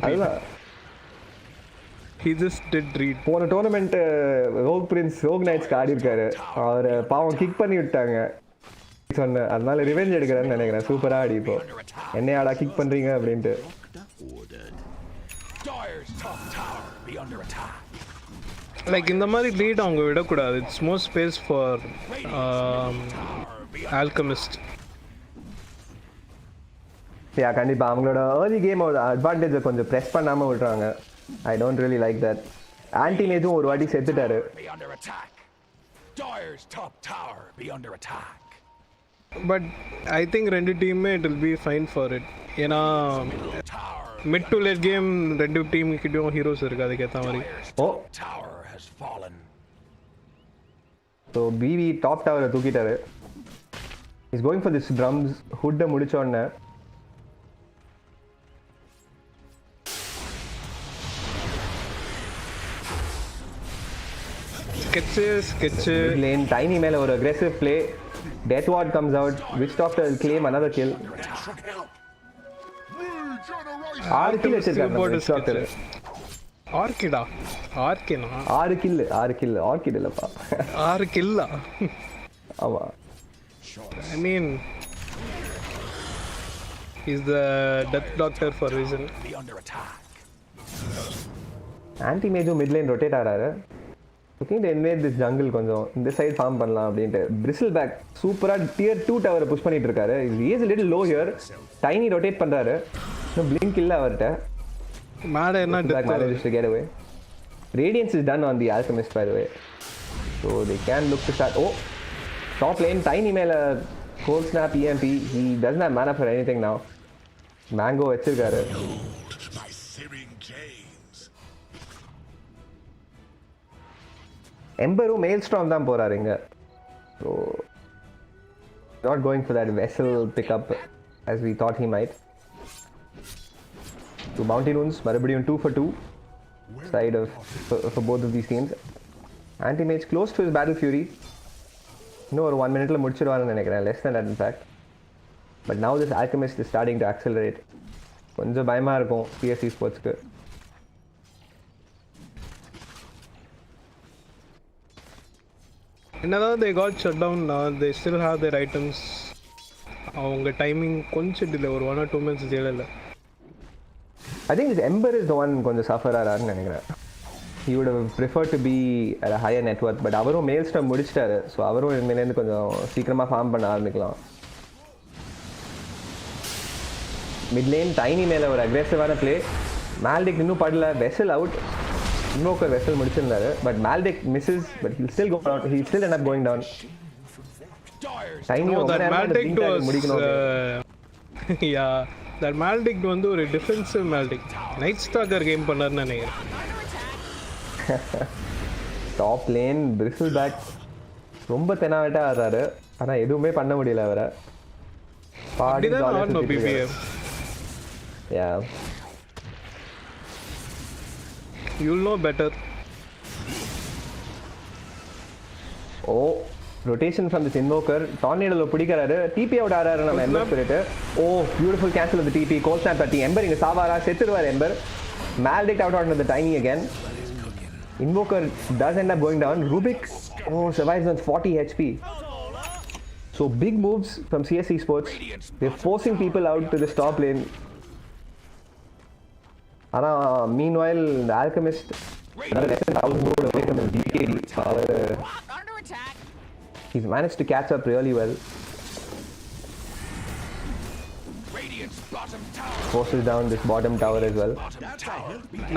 He just did read. போன tournament rogue Prince rogue நைட்ஸ்க்கு ஆடி இருக்காரு. அவர் பாவம் கிக் பண்ணி விட்டாங்க சொன்ன. அதனால ரிவெஞ்ச் எடுக்கிறேன்னு நினைக்கிறேன். சூப்பரா ஆடி இப்போ என்னையாடா கிக் பண்றீங்க அப்படின்ட்டு. லைக் இந்த மாதிரி லீட் அவங்க விடக்கூடாது. It's more space for Alchemist. Yeah கண்டிப்பா அவங்களோட ஏர்லி கேம் அட்வான்டேஜை கொஞ்சம் ப்ரெஸ் பண்ணாம விடுறாங்க. I don't really like that. Anti-Mageum ஒரு வாட்டி செத்துட்டாரு. But I think ரெண்டு டீமே it will be fine for it. ஏன்னா mid to late game ரெண்டு டீம் கிட்டயும் ஹீரோஸ் இருக்கு அதுக்கு ஏத்த மாதிரி. Oh. So BB top tower தூக்கிட்டாரு. He's going for this drums hood முடிச்ச உடனே sketch lane Tiny மேல ஒரு aggressive play. Death Ward comes out. Witch Doctor will claim another kill. 6 kill வச்சிருக்காரு Witch Doctor. ஆர்கிடா ஆர்கினா 6 kill ஆர்கிட் இல்லப்பா. 6 கில்லா? ஆமா. I mean He's the death doctor for a reason. Be under attack. ஆன்டி மேஜும் mid line rotate ஆகிறாரு. Looking to invade this jungle கொஞ்சம் இந்த side farm பண்ணலாம் அப்படின்ட்டு. பிரிசில் பேக் சூப்பராக டியர் 2 டவரை புஷ் பண்ணிட்டு இருக்காரு. Is little low here. Tiny rotate பண்ணுறாரு. இன்னும் பிளிங்க் இல்லை அவர்கிட்ட. மேலே என்ன manages to get away. Radiance is done on the Alchemist, by the way. So they can look to start. Oh, top lane, Tiny மேலே cold snap EMP. He doesn't have mana for anything now. Mango வச்சிருக்காரு. My searing James. எம்பரும் Maelstrom தான் போறாரு இங்க. So not going for that vessel pickup as we thought he might. So bounty runes மறுபடியும் 2 for 2 side of for both of these teams. Anti-mage close to his battle fury. இன்னும் ஒரு 1 minute முடிச்சிடுவாருன்னு நினைக்கிறேன். Less than that in fact. But now this Alchemist is starting to accelerate. கொஞ்சம் பயமா இருக்கும் PSC ஸ்போர்ட்ஸ்க்கு. என்னதான் they got shut down now, they still have their items. அவங்க timing கொஞ்சம் delay, ஒரு 1 or 2 minutes டிலே இல்லை. I think this Ember is the one கொஞ்சம் suffer ஆறாருன்னு நினைக்கிறேன். He would have preferred to be at a higher net worth, but அவரும் Maelstrom முடிச்சிட்டாரு. So அவரும் இனிமேலேருந்து கொஞ்சம் சீக்கிரமாக ஃபார்ம் பண்ண ஆரம்பிக்கலாம். மிட் லைன் டைனி மேலே ஒரு அக்ரெசிவான பிளே. மால்டிக் இன்னும் படல. Vessel out. இன்வோக்கர் வெசல் முடிச்சிருந்தாரு. But maledict misses, but he'll still go out. He'll still end up going down. Tiny முடிக்கணும். Yeah, that Maldic வந்து ஒரு டிஃபென்சிவ் Maldic. நைட் ஸ்டாக்கர் கேம் பண்ணாருன்னு நினைக்கிறேன். டாப் லேன் பிரிசில் பேக் ரொம்ப தெனாவட்டா ஆடுறாரு. ஆனால் எதுவுமே பண்ண முடியல அவரை. Yeah. You'll know better. Oh, rotation from this invoker. Tornado பிடிக்கிறாரு. TP out ஆறாரு நம்ம Ember Spirit. Oh, beautiful cancel of the TP. Cold snap 30. Ember இங்க சாவாரா செத்துருவார் எம்பர். Maldic out on the Tiny again. Invoker does end up going down. Rubik survives on 40 HP. So big moves from CSC Sports. They're forcing people out to this top lane. Meanwhile, the Alchemist another less than 1,000 gold away from his BKB. He's managed to catch up really well. Forces down this bottom tower as well.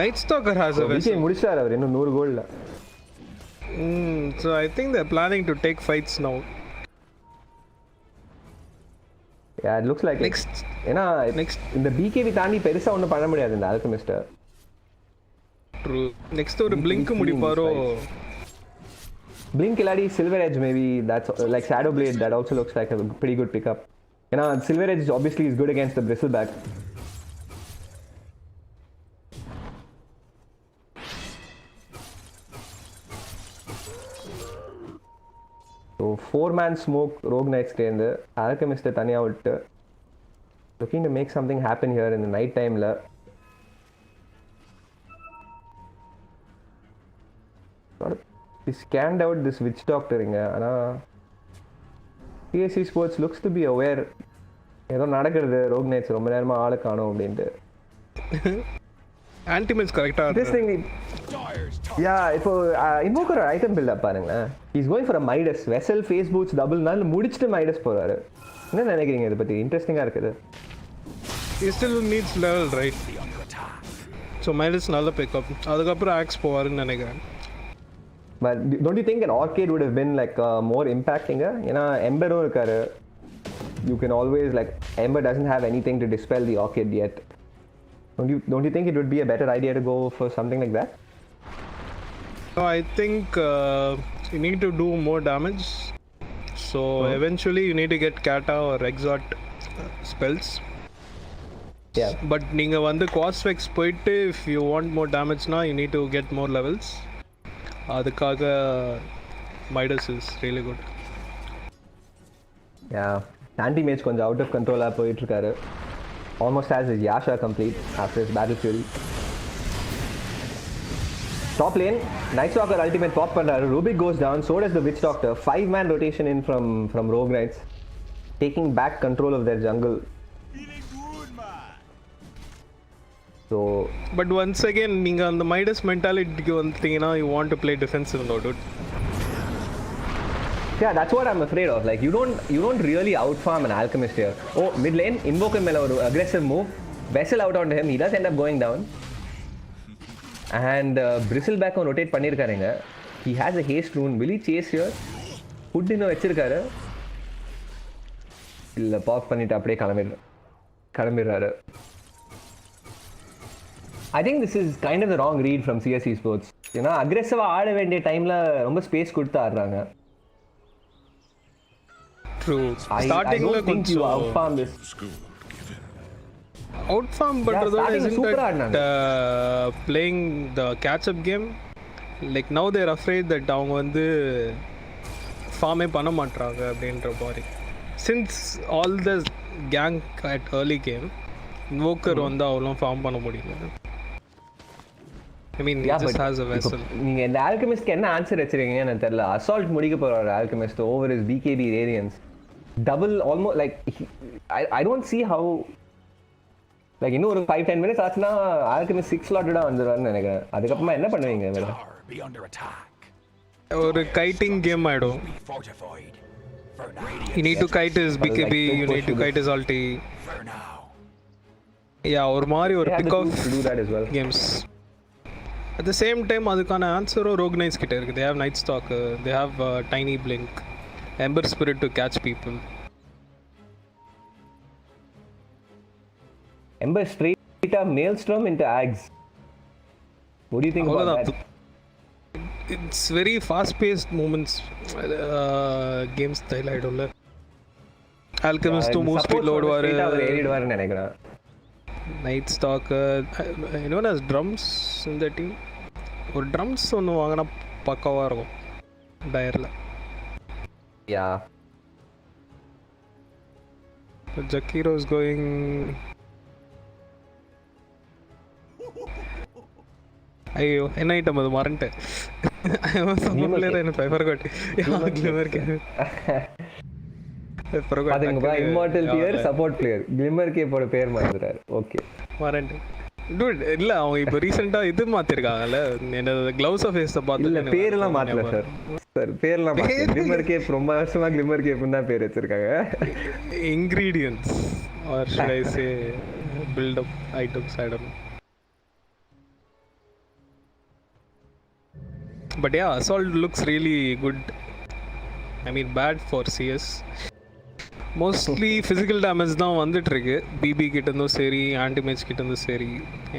Night Stalker has a vessel. முடிச்சார் அவர் இன்னும் 100 கோல்ட்ல. So I think they're planning to take fights now. Yeah, it looks like next. ஏன்னா இந்த BKB தாண்டி பெருசா ஒன்றும் பண்ண முடியாது இந்த alchemist. True. Next ஒரு blink முடிப்பாரோ. Blink இல்லாடி Silver Edge maybe that's like Shadow Blade that also looks like a pretty good pickup. ஏன்னா Silver Edge obviously is good against the Bristleback. So 4-man smoke Rogue Knights சேர்ந்து Alchemist தனியா விட்டு looking to make something happen here in the night time la. He scanned out this witch doctor inga ana PSC Sports looks to be aware ஏதோ நடக்குது Rogue Knights ரொம்ப நேரமா ஆள காணோம் அப்படினு. Anti-mage கரெக்ட்டா Interesting. Yeah, இப்போ invoker item build up பாருங்க. He's going for a Midas vessel face boots double நாள் முடிச்சிட்டு Midas போறாரு. என்ன நினைக்கிறீங்க இத பத்தி? இன்ட்ரஸ்டிங்கா இருக்குது. He still needs level right. So Midas நல்ல pick-up. அதுக்கு அப்புறம் axe போவாருன்னு நினைக்கிறேன். But don't you think an Orchid would have been like more impacting? ஏன்னா Emberம் இருக்காரு. You can always like Ember doesn't have anything to dispel the Orchid yet. Don't you think it would be a better idea to go for something like that? No, I think you need to do more damage. So eventually you need to get Kata or Exort spells. Yeah. But நீங்க வந்து Cosvex போயிட்டு if you want more damage now you need to get more levels. அதுக்காக Midas is really good. Yeah. Anti-mage கொஞ்சம் out of control போயிட்டு இருக்காரு. Almost has his Yasha complete after his battle fury. Top lane, Night Stalker ultimate pop பண்றாரு. Rubik goes down, so does the Witch Doctor. 5-man rotation in from Rogue Knights, taking back control of their jungle. So but once again நீங்கள் அந்த Midas மென்டாலிட்டிக்கு வந்துட்டீங்கன்னா you want to play defensive no dude. Yeah, that's what I'm afraid of. Like you don't really outfarm an alchemist here. Oh, mid lane, invoker mela or aggressive move, vessel out onto him. He does end up going down. And bristleback on rotate பண்ணிருக்காருங்க. He has a haste rune. Will he chase here? Hood இன்னும் வச்சிருக்காரு. இல்ல pop பண்ணிட்டு அப்படியே கிளம்பிடுறாரு. I think this is kind of the wrong read from CSE Sports. ஏன்னா அக்ரெசிவா ஆட வேண்டிய டைம்ல ரொம்ப ஸ்பேஸ் கொடுத்து ஆடுறாங்க. True. I don't think you outfarm this. Outfarm பண்றதோட isn't that playing the catch up game? Like now they're afraid that அவங்க வந்து ஃபார்மே பண்ண மாட்டாங்க அப்படின்ற மாதிரி. Since all the gank at early game, invoker வந்து அவ்வளோ ஃபார்ம் பண்ண முடியல. I mean, he just has a vessel. நீங்க இந்த ஆல்கெமிஸ்ட்க்கு என்ன ஆன்சர் வச்சிருக்கீங்கன்னு எனக்கு தெரியல. அசால்ட் முடிக்க போற Alchemist over is BKB Radiance. Double almost like I don't see how like இன்னும் ஒரு 5-10 minutes ஆச்சுனா ஆல்கெமிஸ்ட் 6 ஸ்லாட்டடா வந்துருவான்னு நினைக்கிறேன். அதுக்கு அப்புறமா என்ன பண்ணுவீங்க வேற? ஒரு கைட்டிங் கேம் ஆயிடும். You need to kite his BKB, you need to kite his ulti. Yeah, ஒரு மாதிரி ஒரு pick off games. At the same time அதுக்கான ஆன்சரும் Rogue Knights கிட்ட இருக்கு. They have Night Stalker, they have Tiny Blink, Ember Spirit to catch people. Ember straight up Maelstrom into Ags. What do you think about that? It's very fast paced movements, game style ஆயிடும்ல. Alchemist to move speed load வாரு நினைக்கிறேன். Night Stalker, anyone has drums in the team? ஒரு drums ஒன்று வாங்கினா பக்காவாக இருக்கும் டயரில். Yeah. Jakiro is going. ஐயோ என்ன item அது மறந்துட்டேன். இம்மார்டல் பிளேயர் சப்போர்ட் பிளேயர் கிளிமர் கேப்போட பேர் மறந்துறாரு. ஓகே மறந்துட்டேன். டூட் இல்ல அவங்க இப்போ ரீசெண்டா இது மாத்திருக்காங்கல்ல, என்னது கிளவுஸ் ஆஃப் ஃபேஸ் பார்த்து. இல்ல பேர்லாம் மாத்தல சார். சார் பேர்லாம் மாத்தல. கிளிமர் கேப் ரொம்ப வருஷமா கிளிமர் கேப்னு தான் பேர் வச்சிருக்காங்க. Ingredients are should I say build up items I don't know. But yeah, Assault looks really good. I mean bad for CS. Mostly physical damage தான் வந்துட்டு இருக்கு. BB கிட்ட இருந்தும் சரி, anti-mage கிட்ட இருந்தும் சரி,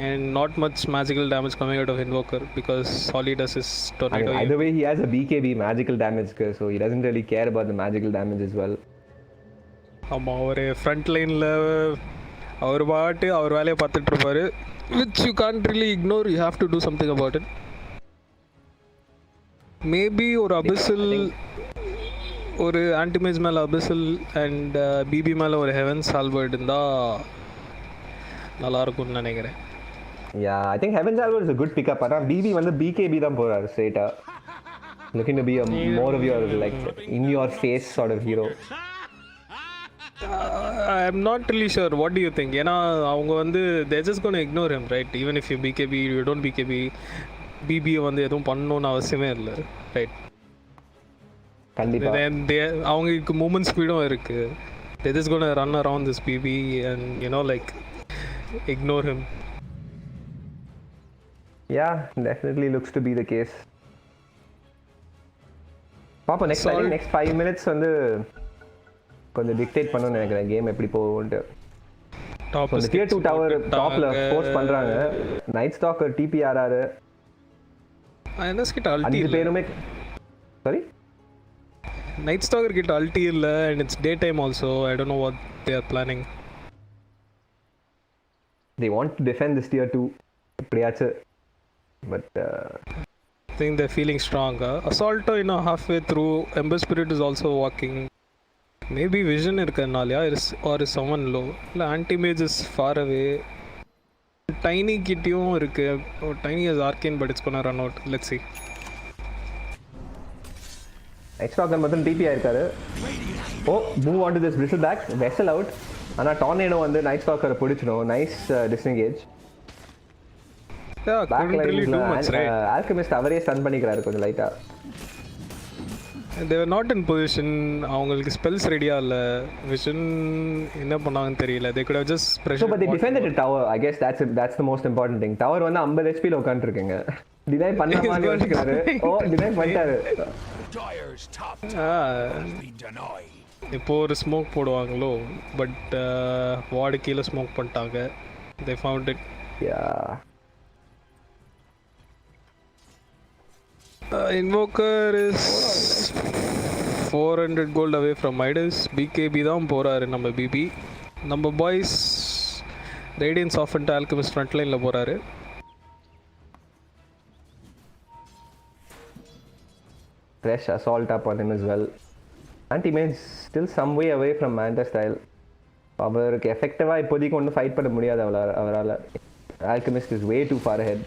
and not much magical damage coming out of Invoker because all he does is tornado. Either way he has a BKB magical damage, so he doesn't really care about the magical damage as well. ஆமா, ஒரு front லைன்ல அவர் பாட்டு அவர் வேலையை பார்த்துட்டு இருப்பாரு, which you can't really ignore. You have to do something about it. Maybe ஒரு அபிசல், ஒரு ஆன்டிமேஜ் மேலே அபிசல் அண்ட் பிபி மேலே ஒரு ஹெவன்ஸ் ஹால்வர்ட் இருந்தால் நல்லாயிருக்கும்னு நினைக்கிறேன். Yeah, I think Heaven's Halberd is a good pickup. ஆனால் BB வந்து BKB தான் போகிறாரு ஸ்ட்ரெயிட்டாக. Looking to be a more of your like in your face sort of hero. I'm not really sure. What do you think? ஏன்னா அவங்க வந்து they're just going to ignore him, right? Even if you BKB, you don't BKB, BB வந்து எதுவும் பண்ணணும்னு அவசியமே இல்லை, right? அவங்களுக்கு moment ஸ்பீடும் இருக்கு. They're just going to run around this BB and you know like ignore him. Yeah, definitely looks to be the case. பாப்போம் next 5 minutes வந்து கொஞ்சம் டிக்டேட் பண்ணணும்னு நினைக்கிறேன் கேம் எப்படி போகும்ட்டு. டாப் அந்த tier 2 டவர் டாப்ல ஃபோர்ஸ் பண்றாங்க. Night ஸ்டாக்கர் TP ஆறாரு. என்எஸ் கிட்ட அல்டி இல்ல. பேருமே சாரி நைட் ஸ்டாக்கர் கிட்ட அல்டி இல்ல and it's daytime also. I don't know what they are planning. They want to defend this tier 2 எப்படியாச்சு, but I think they're feeling strong. Assault halfway through. Ember Spirit is also walking. Maybe vision irukanaala or is someone low. La anti-mage is far away. Tiny kittyum irukku. Tiny is arcane but it's gonna run out. Let's see. Next talk mattum TP ஆயிருக்காரு. Oh, move on to this bristle back, vessel out. ஆனா tornado வந்து night stalker பிடிச்சிடும். Nice disengage. Yeah, back couldn't really do much, right? Alchemist அவரே stun பண்ணிக்கிறாரு கொஞ்சம் லைட்டா. They were not in position. அவங்களுக்கு spells ரெடியா இல்ல. விஷன் என்ன பண்ணாங்கன்னு தெரியல. They could have just So pressured. but they defended the tower. I guess that's the most important thing. Tower வந்து 50 HP ல உட்கார்ந்திருக்கீங்க. டினை பண்ணாம யோசிக்கிறாரு. டினை பண்ணிட்டாரு. Dyer's top tower has been denied. இப்போ ஒரு ஸ்மோக் போடுவாங்களோ பட் வார்டு கீழே smoke பண்ணிட்டாங்க. They found it. Yeah. Invoker is 400 gold away from Midas. BKB தான் போறாரு நம்ம BB. நம்ம boys Radiance off and Alchemist front லைன்ல போறாரு. Fresh assault up on him as well. Anti-mage still some way away from Manta style. அவருக்கு எஃபெக்டிவாக இப்போதைக்கு ஒன்றும் ஃபைட் பண்ண முடியாது அவரால். Alchemist is way too far ahead.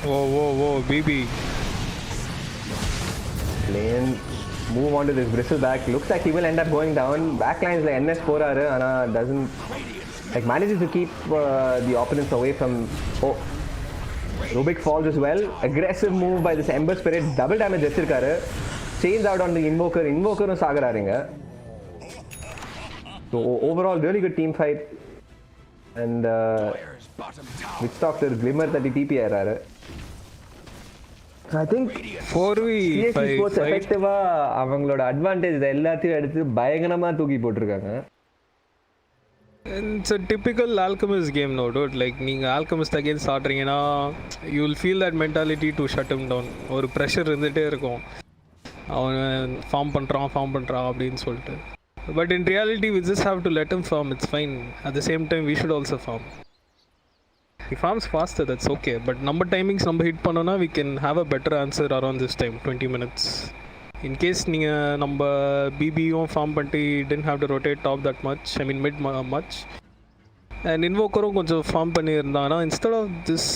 Whoa, BB. Lane move on to this bristleback. Looks like he will end up going down. Backlines like NS போறாரு ஆனா doesn't like manages to keep the opponents away from. Oh, Rubik falls as well. Aggressive move by this Ember Spirit. Double damage வச்சிருக்காரு. Chains out on the Invoker. Invokerம் சாகுறாருங்க. So overall really good team fight. And Witchstalker Glimmer that TP ஆறாரு. I think 4v5 sports effective அவங்களோட advantage எல்லாத்தையும் எடுத்து பயங்கரமா தூக்கி போட்டுருக்காங்க. It's a typical Alchemist game now, dude. Like நீங்க Alchemist against ஆடுறீங்கன்னா you will feel that mentality to shut him down. ஒரு pressure இருந்துட்டே இருக்கும். அவன் ஃபார்ம் பண்றான் அப்படின்னு சொல்லிட்டு. But in reality we just have to let him farm. It's fine. At the same time we should also farm. He farms faster, that's okay. But number timings நம்ம hit பண்ணோம்னா we can have a better answer around this time, 20 minutes. In case நீங்கள் நம்ம BBயும் form பண்ணிட்டு didn't have to rotate top that much, I mean mid much. And Invokerம் கொஞ்சம் form பண்ணியிருந்தாங்கன்னா instead of this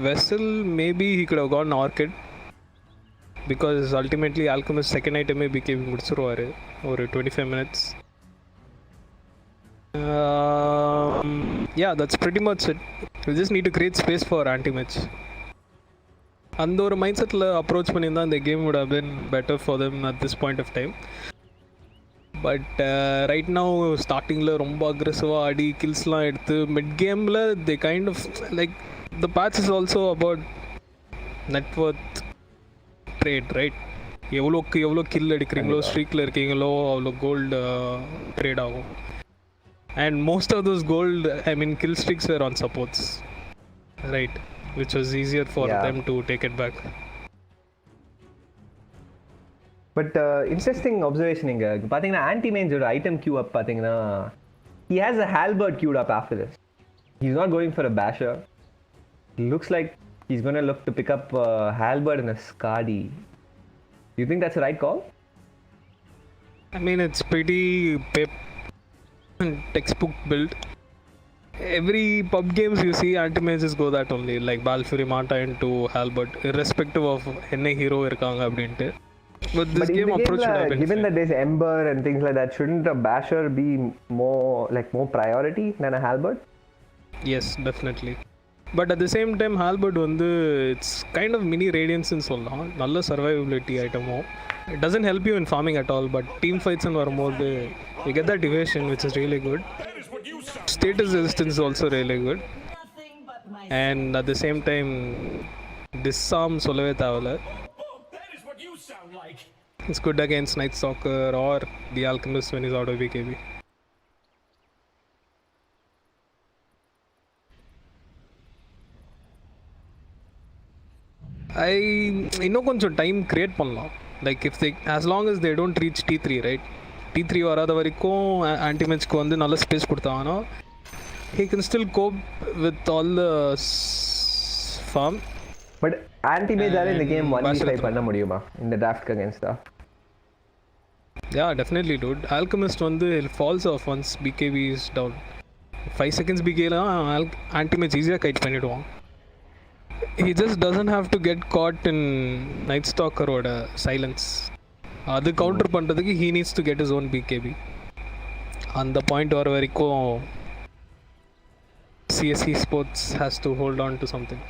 vessel maybe he could have gone Orchid. Because ultimately Alchemist second item BKB முடிச்சிருவாரு ஒரு 25 minutes. Yeah, that's pretty much it. We just need to create space for anti-match. அந்த ஒரு mind settle approach பண்ணியிருந்தா இந்த game would have been better for them at this point of time. But right now ஸ்டார்டிங்கில் ரொம்ப அக்ரெசிவாக ஆடி கில்ஸ்லாம் எடுத்து மிட் கேமில் they kind of like the patch is also about net worth trade, right? எவ்வளோ கில் எடுக்கிறீங்களோ ஸ்ட்ரீக்கில் இருக்கீங்களோ அவ்வளோ கோல்டு ட்ரேட் ஆகும். And most of those gold, I mean kill streaks were on supports, right? Which was easier for them to take it back. But interesting observation இங்க பாத்தீங்கன்னா anti-mage ஓட item queue up பாத்தீங்கன்னா he has a halberd queued up after this. He's not going for a basher. Looks like he's going to look to pick up halberd and a Skadi. You think that's the right call? I mean it's pretty textbook build. Every pub games you see anti-mages go that only, like Balfury Manta into Halberd, irrespective of any hero irukanga அப்படின்ட்டு. But this game approach should have been given that there's Ember and things like that, shouldn't a basher be more priority than a Halberd? Yes, definitely. But at the same time Halberd வந்து it's kind of mini radiance ன்னு சொல்லலாம். நல்ல survivability item. It doesn't help you in farming at all, but team fights ன்னு வரும்போது you get that evasion which is really good. Status resistance is also really good. And at the same time disarm சொல்லவே தேவையில்ல. It's good against Night Stalker or the Alchemist when he's out of BKB. இன்னும் கொஞ்சம் time create பண்ணலாம். Like if they, as long as they don't reach T3, right? T3 வராத வரைக்கும் ஆன்டிமேஜ்க்கு வந்து நல்ல space கொடுத்தாங்கன்னா he can still cope with all the farm. But anti-mage ஆல இந்த கேம் 1v5 பண்ண முடியுமா இந்த டிராஃப்ட்க்கு அகைன்ஸ்டா? Yeah, definitely dude. Alchemist வந்து falls off once BKB is down. 5 seconds BKல anti-mage ஈஸியாக கைட் பண்ணிடுவான். He just doesn't have to get caught in Night Stalker ஓட silence. அது கவுண்டர் பண்ணுறதுக்கு he needs to get his own BKB. அந்த point வர வரைக்கும் CSE Sports has to hold on to something.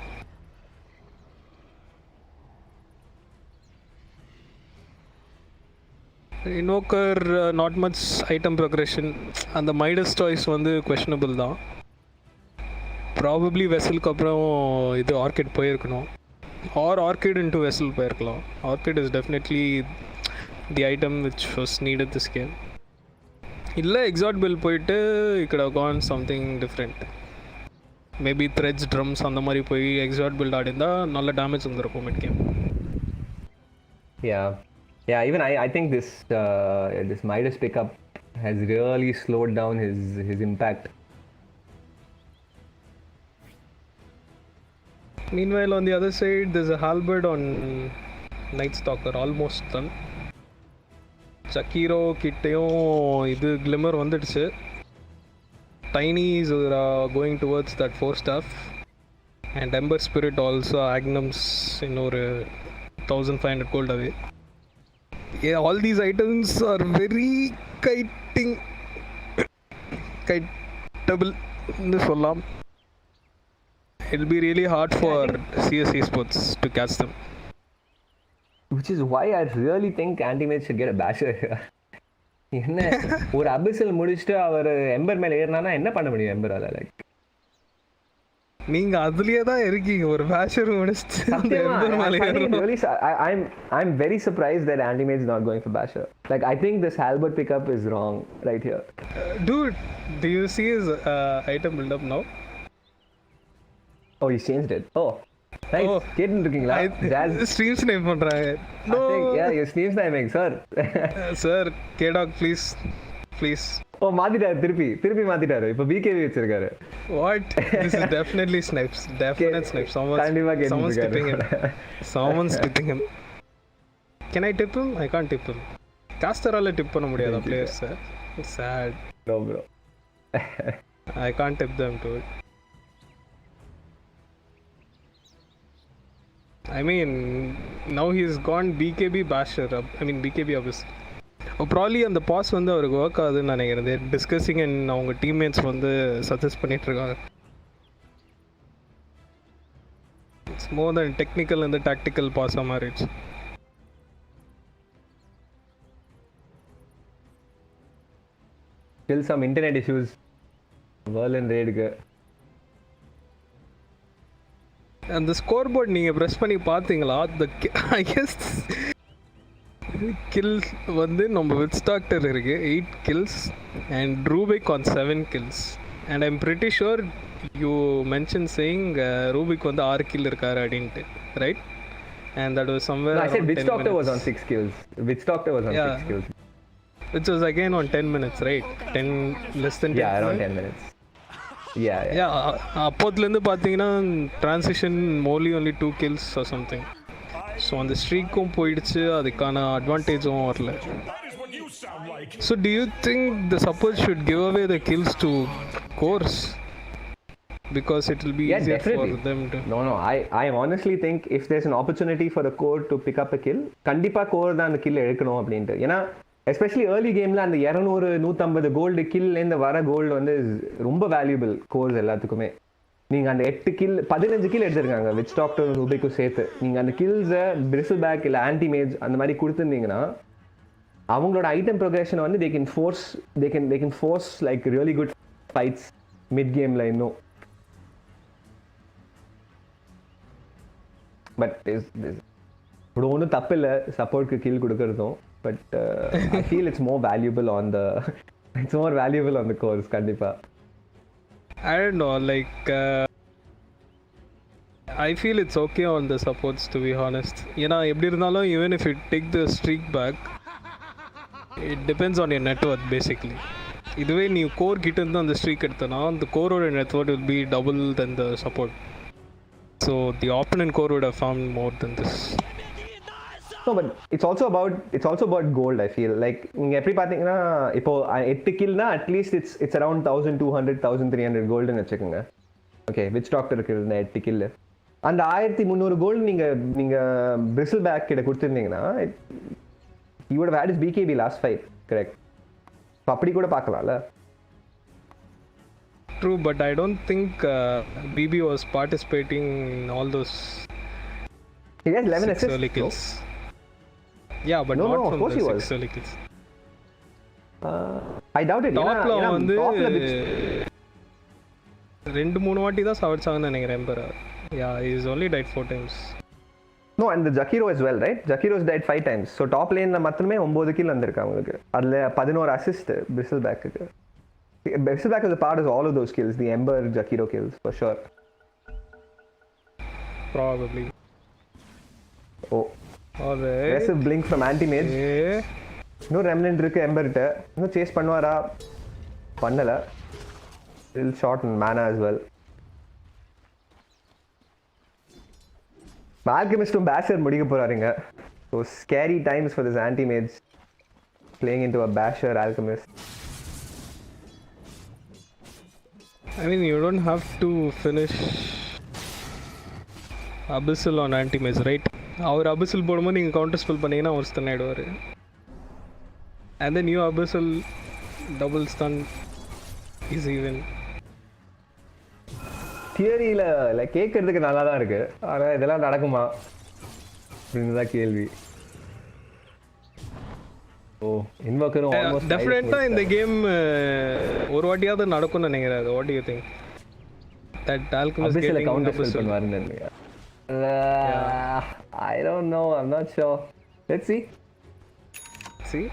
Invoker, not much item progression. And the Midas choice வந்து questionable தான். Probably Vesselக்கு அப்புறம் இது Orchid போயிருக்கணும். Or Orchid into Vessel போயிருக்கலாம். Orchid is definitely the item which was needed this game. இல்லை எக்ஸாட் bill போயிட்டு it could have gone something different. Maybe threads, drums அந்த மாதிரி போய் எக்ஸாட் பில்ட் ஆடிருந்தா நல்ல டேமேஜ் வந்துருக்கும் mid game. Yeah, even I think this Midas pickup has really slowed down his impact. Meanwhile, on the other side, there's a halberd on Night Stalker, almost done. Chakiro கிட்டையும் இது Glimmer வந்துடுச்சு. Tiny is going towards that 4-staff. And Ember Spirit also, Agnum's இன்னொரு 1500 gold away. Yeah, all these items are very kiteable ன்னு சொல்லலாம். It'll be really hard for CSE Sports to catch them. Which is why I really think Anti-Mage should get a basher here. என்ன ஒரு அபிசல் முடிச்சுட்டு அவர் எம்பர் மேல ஏறினானா என்ன பண்ண முடியும் எம்பரால? Like நீங்க அதுலயே தான் இருக்கீங்க, ஒரு பேஷர் முடிச்சிட்டு அந்த எம்பர் மேல ஏறணும். I'm very surprised that Anti-Mage is not going for basher. Like I think this halberd pickup is wrong right here. Dude, do you see his item build up now? Oh, he changed it. Oh. Nice. கேட்டு இருக்கீங்களா? Stream snipe பண்றாங்க. No. Yeah, you stream sniping, sir. Sir, K-Dog please. Oh, மாத்திட்டாரு திருப்பி மாத்திட்டாரு. இப்போ BKB வச்சிருக்காரு. What? This is definitely snipes. Definite snipes. Someone's tipping him. Can I tip him? I can't tip him. Casterala tip பண்ண முடியாதா players? It's sad. No bro. I can't tip them to it. I mean, now he's gone BKB basher. BKB obviously. Probably அந்த pause வந்து அவருக்கு work ஆகுதுன்னு நினைக்கிறேன். Discussing and அவங்க teammates வந்து suggest பண்ணிட்டு இருக்காங்க. It's more then technical and tactical pause மாறிடுச்சு. Still some internet issues. Verlin raidக்கு அந்த ஸ்கோர் போர்ட் நீங்கள் ப்ரெஸ் பண்ணி பார்த்தீங்களா? ஐ கெஸ் கில்ஸ் வந்து நம்ம வித் டாக்டர் இருக்கு 8 kills and Rubik on 7 kills and I'm pretty sure you mention saying Rubik வந்து 6 kill இருக்காரு அப்படின்ட்டு, right? And that was somewhere I said which doctor was on 6 kills. Which doctor was on 6 kills? Which was again on 10 minutes, right? 10 less than 10. Yeah, around 10 minutes. Yeah. அப்போதுலேருந்து பார்த்தீங்கன்னா transition only 2 kills or something. So அந்த ஸ்ட்ரீக்கும் போயிடுச்சு, அதுக்கான அட்வான்டேஜும் வரல. So do you think the support should give away the kills to cores? Because it will be easier definitely for them to... No, I honestly think if there's an opportunity for a core to pick up a kill, கண்டிப்பா core தான் அந்த kill எடுக்கணும் அப்படின்ட்டு. ஏன்னா especially early கேமில் அந்த 200-150 gold கில்லேருந்து வர gold வந்து ரொம்ப வேல்யூபிள் கோர்ஸ் எல்லாத்துக்குமே. நீங்கள் அந்த 15 கில் எடுத்துருக்காங்க விச் டாக்டர் ரூபிக்கும் சேர்த்து. நீங்கள் அந்த கில்ஸை பிரிசில் பேக் இல்லை ஆன்டிமேஜ் அந்த மாதிரி கொடுத்துருந்தீங்கன்னா அவங்களோட ஐட்டம் ப்ரோக்ரஷனை வந்து they can force like really good fights mid கேமில் இன்னும். பட் இப்படி ஒன்றும் தப்பு இல்லை சப்போர்ட்க்கு கில் கொடுக்கறதும். But I feel it's more valuable on the cores, kandipa. I don't know, like I feel it's okay on the supports, to be honest. Eppadi irundhalum even if you take the streak back, it depends on your net worth basically. Iduve nee core kitta irundha and streak edthana the core oda net worth will be double than the support. So the opponent core would have found more than this. No, but it's also about gold. I feel like நீங்க எப்படி பாத்தீங்கன்னா இப்போ 8 கில்னா at least it's around 1200-1300 gold வச்சுக்கோங்க. Okay, which doctor இருக்கு இந்த 8 kill அந்த 1300 gold நீங்க பிரிசில் back கிட்ட கொடுத்துருந்தீங்கன்னா you would have had his BKB last fight, correct? அப்படி கூட பார்க்கலாம்ல. True, but I don't think BB was participating in all those He has 11 six assists. early kills. Yeah, but No, not no, of from course the he 6 was. early kills. I doubt it. டாப்ல வந்து topல 2-3 வாட்டி தான் சாவடிச்சாங்கன்னு நினைக்கிறேன் எம்பர். Yeah, he's only died 4 times. No, and the Jakiro as well, right? Jakiro's died 5 times. So top laneல மட்டுமே 9 kill வந்திருக்கு அவங்களுக்கு. அதுல 11 assist Bristleback-க்கு. Bristleback is a part of all of those kills, the Ember Jakiro kills for sure. Probably. Oh. Alright. Aggressive blink from anti-mage. இன்னும் ரெமினன்ட் இருக்கு எம்பர்கிட்ட. இன்னும் chase பண்ணுவாரா? பண்ணல. Still short on mana as well. Alchemistum Basher முடிக்க போறாருங்க. So scary times for this anti-mage playing into a Basher Alchemist. I mean, you don't have to finish Abyssal on anti-mage, right? Our Abyssal போடும்போது நீங்கள் counter spell பண்ணீங்கன்னா அவர் stun ஆகிடுவார். And then you Abyssal double stun is even. தியரியில் like கேட்கறதுக்கு நல்லா தான் இருக்கு. ஆனால் இதெல்லாம் நடக்குமா அப்படின்னு தான் கேள்வி. ஓ இன்வொக்கரும் ஆல்மோஸ்ட் டெஃபினட்டாக இந்த கேம் ஒரு வாட்டியாவது நடக்கும்னு நினைக்கிறேன். அது what do you think? That Alchemist getting counter spell பண்ணுவாருன்னு நினைக்கிறேன். I don't know. I'm not sure. Let's see. See?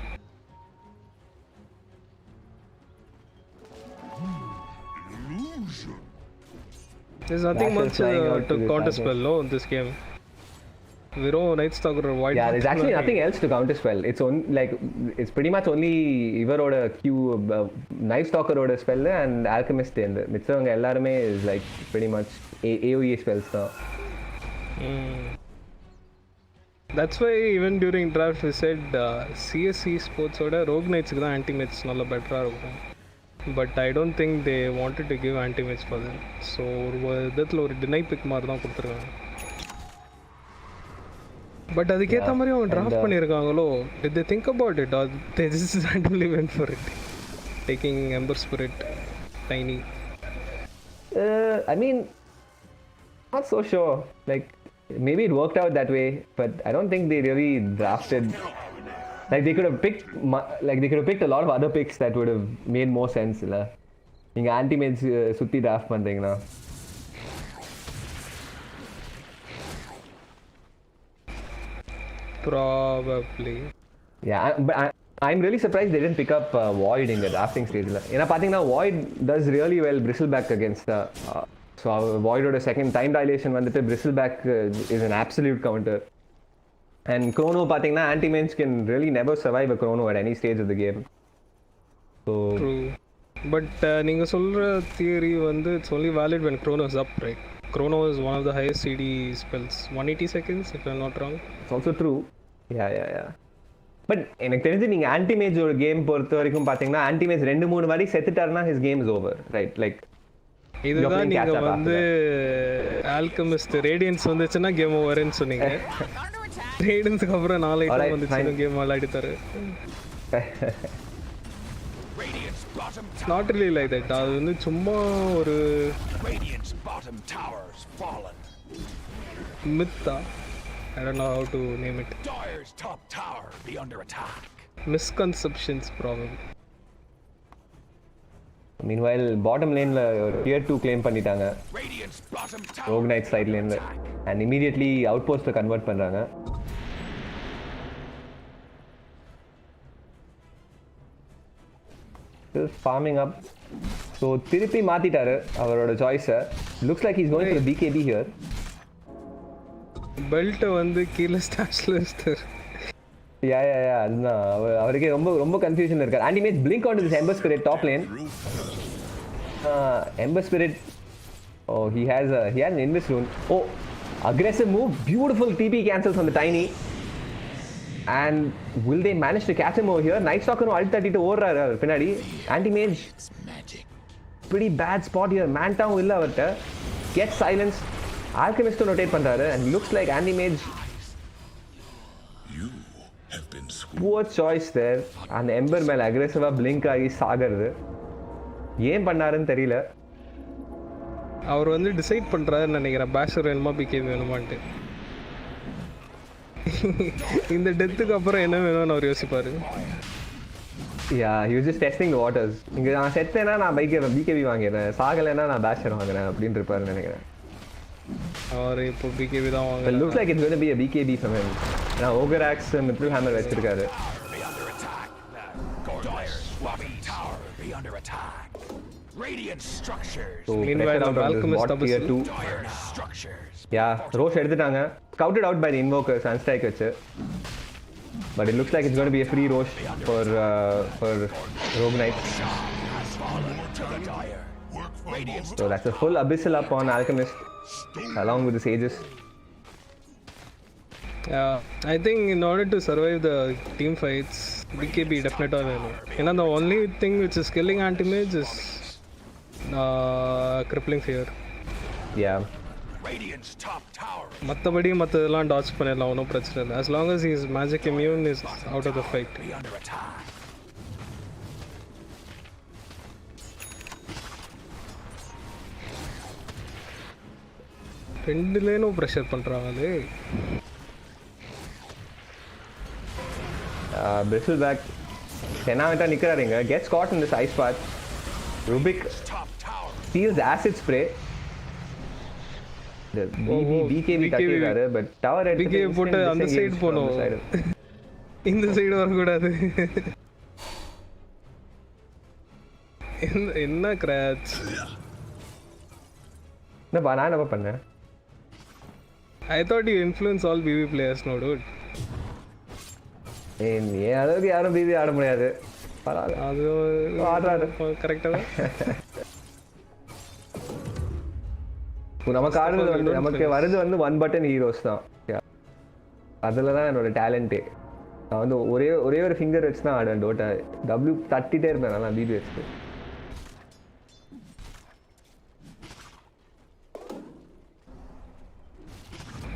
There's nothing much to counter spell, no, in this game. Zero Night Stalker White. Yeah, there's actually nothing else to counter spell. It's on like it's pretty much only Ivaroda Q Night Stalker oda spell and Alchemist and மிச்சவங்க எல்லாருமே is like pretty much AoE spells தான். That's why even during draft we said CSC sports oda Rogue Knights ku dhaan anti-mage nalla better இருக்கும். But I don't think they wanted to give anti-mage for them. So ஒரு விதத்தில் ஒரு deny pick மாதிரி தான் கொடுத்துருக்காங்க. But அதுக்கேற்ற மாதிரி அவங்க draft பண்ணியிருக்காங்களோ? Did they think about it or they just randomly went for it? Taking Ember Spirit, Tiny. I mean, not so sure. Like maybe it worked out that way, but I don't think they really drafted. Like they could have picked a lot of other picks that would have made more sense. நீங்க anti-mage சுத்தி draft பண்றீங்கன்னா. Probably. Yeah, but I'm really surprised they didn't pick up Void in the drafting stage. ஏன்னா பாத்தீங்கன்னா Void does really well Bristleback against so Void oda second time dilation வந்துட்டு Bristleback is an absolute counter. And Chrono பாத்தீங்கன்னா anti-mage can really never survive a Chrono at any stage of the game. So True. But நீங்க சொல்ற theory வந்து it's only valid when Chrono is up, right? Chrono is one of the highest CD spells, 180 seconds if I'm not wrong. It's also true. Yeah. But எனக்கு தெரிஞ்சு நீங்க anti-mage ஒரு game பொறுத்த வரைக்கும் பாத்தீங்கன்னா anti-mage 2-3 வாட்டி செத்துட்டாருன்னா his game is over, right? Like இதுதான் நீங்க வந்து ஆல்கெமிஸ்ட் ரேடியன்ஸ் வந்துச்சுன்னா கேம் ஓவர்னு சொன்னீங்க. ரேடியன்ஸ்க்கு அப்புறம் 4 ஐட்டம் வந்துச்சுன்னா game விளையாடிட்டாரு. Not really like that. அது வந்து சும்மா ஒரு Middha. I don't know how to name it. Dire's top tower be under attack. Misconceptions probably. Meanwhile bottom laneல ஒரு tier 2 claim பண்ணிட்டாங்க Radiant's bottom tower. Rogue Knight side laneல and immediately outpost convert பண்றாங்க. Still farming up. So திருப்பி மாத்திட்டாரு அவரோட choice. Looks like he's going for the BKB here. Belt வந்து கீழ ஸ்டாஷ்ல இருக்கு. Yeah, அதுதான் அவருக்கு ரொம்ப கன்ஃபியூஷன் இருக்காரு. Anti-mage blink onto this Ember Spirit top lane. Ember Spirit. Oh, he has an Invis rune. Oh, aggressive move. Beautiful TP cancels on the Tiny. And will they manage to catch him over here? Night Stalker ult தட்டிட்டு ஓடுறாரு பின்னாடி. Anti-mage. Pretty bad spot here. Manta இல்ல அவர்ட்ட. Get silence. Alchemist rotate பண்றாரு and looks like Anti-mage. Poor choice there. அந்த எம்பர் மேல அக்ரெசிவா blink ஆகி சாகிறது. ஏன் பண்ணாருன்னு தெரியல. அவர் வந்து டிசைட் பண்ணுறாருன்னு நினைக்கிறேன் பேஷர் வேணுமா பிகேபி வேணுமான்ட்டு. இந்த டெத்துக்கு அப்புறம் என்ன வேணும்னு அவர் யோசிப்பார். he was just testing the waters. இங்கே நான் செத்தேன்னா நான் பிகேபி வாங்கிடுறேன், சாகலைன்னா நான் பேஷர் வாங்குறேன் அப்படின்னு இருப்பாருன்னு நினைக்கிறேன். அவர் இப்போ பிகேபி தான் It வாங்குறாரு. looks like it's going to be a BKB from him. நான் Ogre Axe Mithril Hammer வச்சிருக்காரு. Be under attack. Dire's bottom tower be under attack. Radiant structures. So Meanwhile, pressure out on this Alchemist bot tier Abyssal. 2. Dire structures. Yeah, Roche எடுத்துட்டாங்க. Scouted out by the Invoker, Sunstrike வச்சு. But it looks like it's going to be a free Roche for Rogue Knights. Has fallen to the dire. Radiant So that's a full Abyssal up on Alchemist, along with the Sages. I think in order to survive the team fights, BKB definitely வேணும். ஏன்னா the only thing which is killing anti-mage is crippling fear. Yeah. Radiant's top tower. மற்றபடி மற்றதெல்லாம் touch பண்ணிடலாம், ஒன்றும் பிரச்சனை இல்லை. as long as he is magic immune is out of the fight. Be under attack. ரெண்டு லேனும் pressure பண்ணுறாங்க அது. Bristleback தெனாவெட்டா நிற்கிறாருங்க. Gets caught in this ice path. Rubik Top tower. steals acid spray. The BKB தட்டிடுறாரு, but tower BKB போட்டு அந்த side போகணும், இந்த side வரக்கூடாது. என்ன கிராச். என்னப்பா நான் என்னப்பா பண்ணேன்? I thought you influence all BB players, no dude. ஏன் அளவுக்கு யாரும் பிபி ஆட முடியாது. பரவாயில்ல, அது ஆடுறாரு. கரெக்டாக தான். நமக்கு ஆடுறது வந்து நமக்கு வருது வந்து 1 button ஹீரோஸ் தான். அதில் தான் என்னோட டேலண்ட்டே. நான் வந்து ஒரே ஒரு ஃபிங்கர் வச்சு தான் ஆடுவேன் டோட்டா. டபிள்யூ தட்டிகிட்டே இருப்பேன் நல்லா பிபி வச்சுட்டு.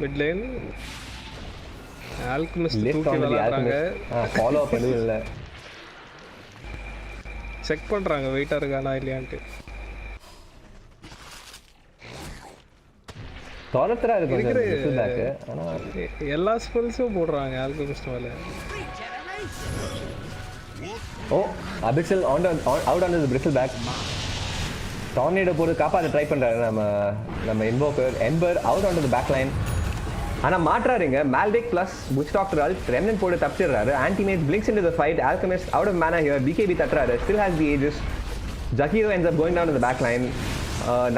மிட் லைன் ஆல்கெமிஸ்ட் தூக்கி விளையாடுறாங்க. ஃபாலோ அப் எதுவும் இல்லை. செக் பண்ணுறாங்க வெயிட்டாக இருக்கானா இல்லையான்ட்டு. தொலைத்தரா இருக்கு ஆனால் எல்லா ஸ்பெல்ஸும் போடுறாங்க ஆல்கெமிஸ்ட் மேலே. Oh Abyssal out on the Bristleback. Tornado போட்டு காப்பாற்ற ட்ரை பண்ணுறாரு நம்ம Invoker. Ember out on the back line. ஆனால் மாற்றாருங்க. Maledict plus push doctor ult remnant போட்டு தப்பிச்சிடுறாரு. Antimage blinks in to the fight. Alchemist out of mana here. BKB தட்டுறாரு. Still has the aegis. Jakiro ends up going down to the back line.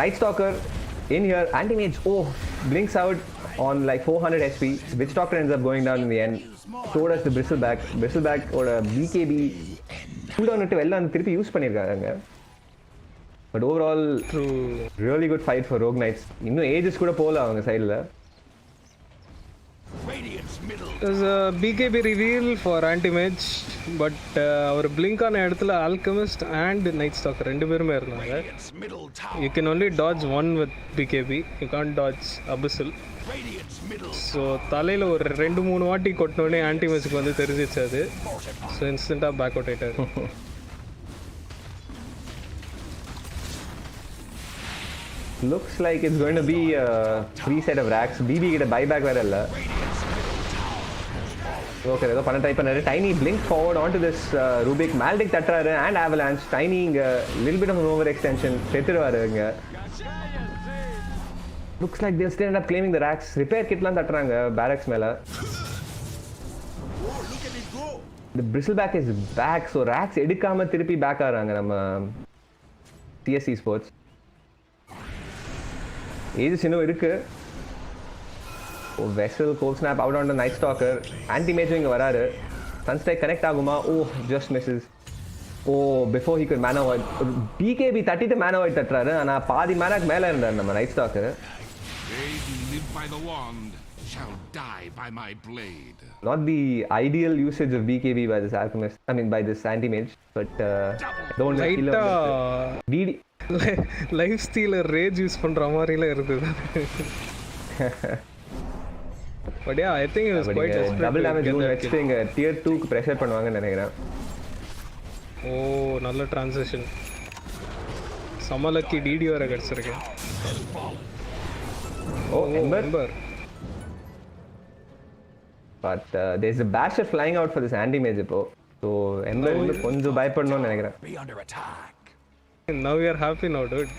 Night Stalker in here. Anti-Mage blinks out on like 400 HP. Witch Doctor ends up going down in the end. So does the Bristleback. Bristleback ஓட BKB cooldown விட்டு வெளில வந்து திருப்பி use பண்ணியிருக்காங்க. But overall, really good fight for Rogue Knights. இன்னும் ages கூட போகல அவங்க சைடில். Radiant's middle. There's a BKB reveal for anti-mage, but our blink ஆன இடத்துல alchemist and night stalker ரெண்டு பேருமே இருந்தாங்க. Radiant's middle tower. You can only dodge one with BKB. You can't dodge abyssal. Radiant's middle. So தலையில் ஒரு 2-3 வாட்டி கொட்டினோடனே ஆன்டிமேஜுக்கு வந்து தெரிஞ்சிச்சு அது. ஸோ இன்ஸ்டண்ட்டாக பேக் அவுட் ஆகிட்டார். Looks like it's going to be a free set of racks. BB கிட்ட buyback வேற இல்லை. ஓகே ஏதோ பண்ண ட்ரை பண்ணாரு. Tiny blink forward on to this Rubick. Maledict தட்டுறாரு அண்ட் ஆவலான்ச். டைனி இங்கே lil bit of over extension செத்துருவாரு இங்கே. Looks like they'll still end up claiming the racks. Repair கிட்லாம் தட்டுறாங்க பேரக்ஸ் மேலே. The Bristleback is back. So racks எடுக்காம திருப்பி back ஆகிறாங்க நம்ம TSC ஸ்போர்ட்ஸ். ஏஜஸ் இன்னும் இருக்கு. Vessel cold snap out on the Night Stalker. ஆன்டிமேஜும் இங்கே வராரு. சன்ஸ்ட்ரைக் கனெக்ட் ஆகுமா? Just misses. Before he could mana void. BKB தட்டிட்டு மேன் அவாய்ட் தட்டுறாரு. ஆனால் பாதி மேனாக்கு மேலே இருந்தார் நம்ம Night Stalker. They who live by the wand shall die by my blade. Not the ideal usage of BKB by this alchemist. I mean by this anti-mage. But don't kill him. DD. Lifestealer rage use பண்ணுற மாதிரிலாம் இருக்குது. But yeah I think it was quite expected. Double damage வச்சுட்டு இங்கே tier 2க்கு pressure பண்ணுவாங்கன்னு நினைக்கிறேன். நல்ல transition. சமலக்கி DD வர கிடச்சிருக்கு. Oh, Ember. Ember. But there's a basher flying out for this anti-mage இப்போ. So Ember கொஞ்சம் பயப்படணும்னு நினைக்கிறேன். Be under attack. Now we are happy now, dude.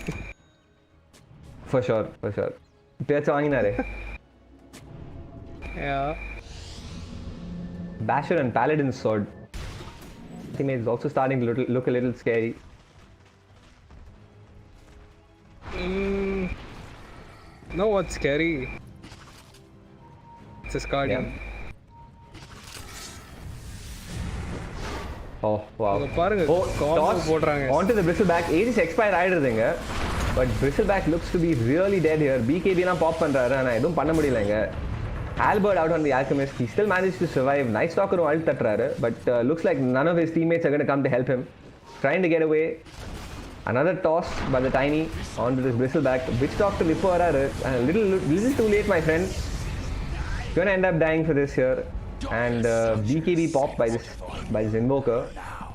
For sure. இப்பயாச்சும் வாங்கினாரே. Yeah. Basher and Paladin's sword. Anti-mage is also starting to look a little scary. Now what's scary? It's a Guardian. Oh wow. அங்க பாருங்க combo போடுறாங்க. Onto the bristleback. Age is expired ஆயிடுதுங்க. But bristleback looks to be really dead here. BKB லாம் pop பண்றாரு ஆனா எதுவும் பண்ண முடியலங்க. Albert out on the Alchemist. He still managed to survive. Night Stalker ult தட்டுறாரு. But looks like none of his teammates are going to come to help him. Trying to get away. Another toss by the Tiny onto this bristleback. Witch Doctor இப்போ வராரு. Little too late, my friend. Going to end up dying for this here. And BKB popped by this Invoker.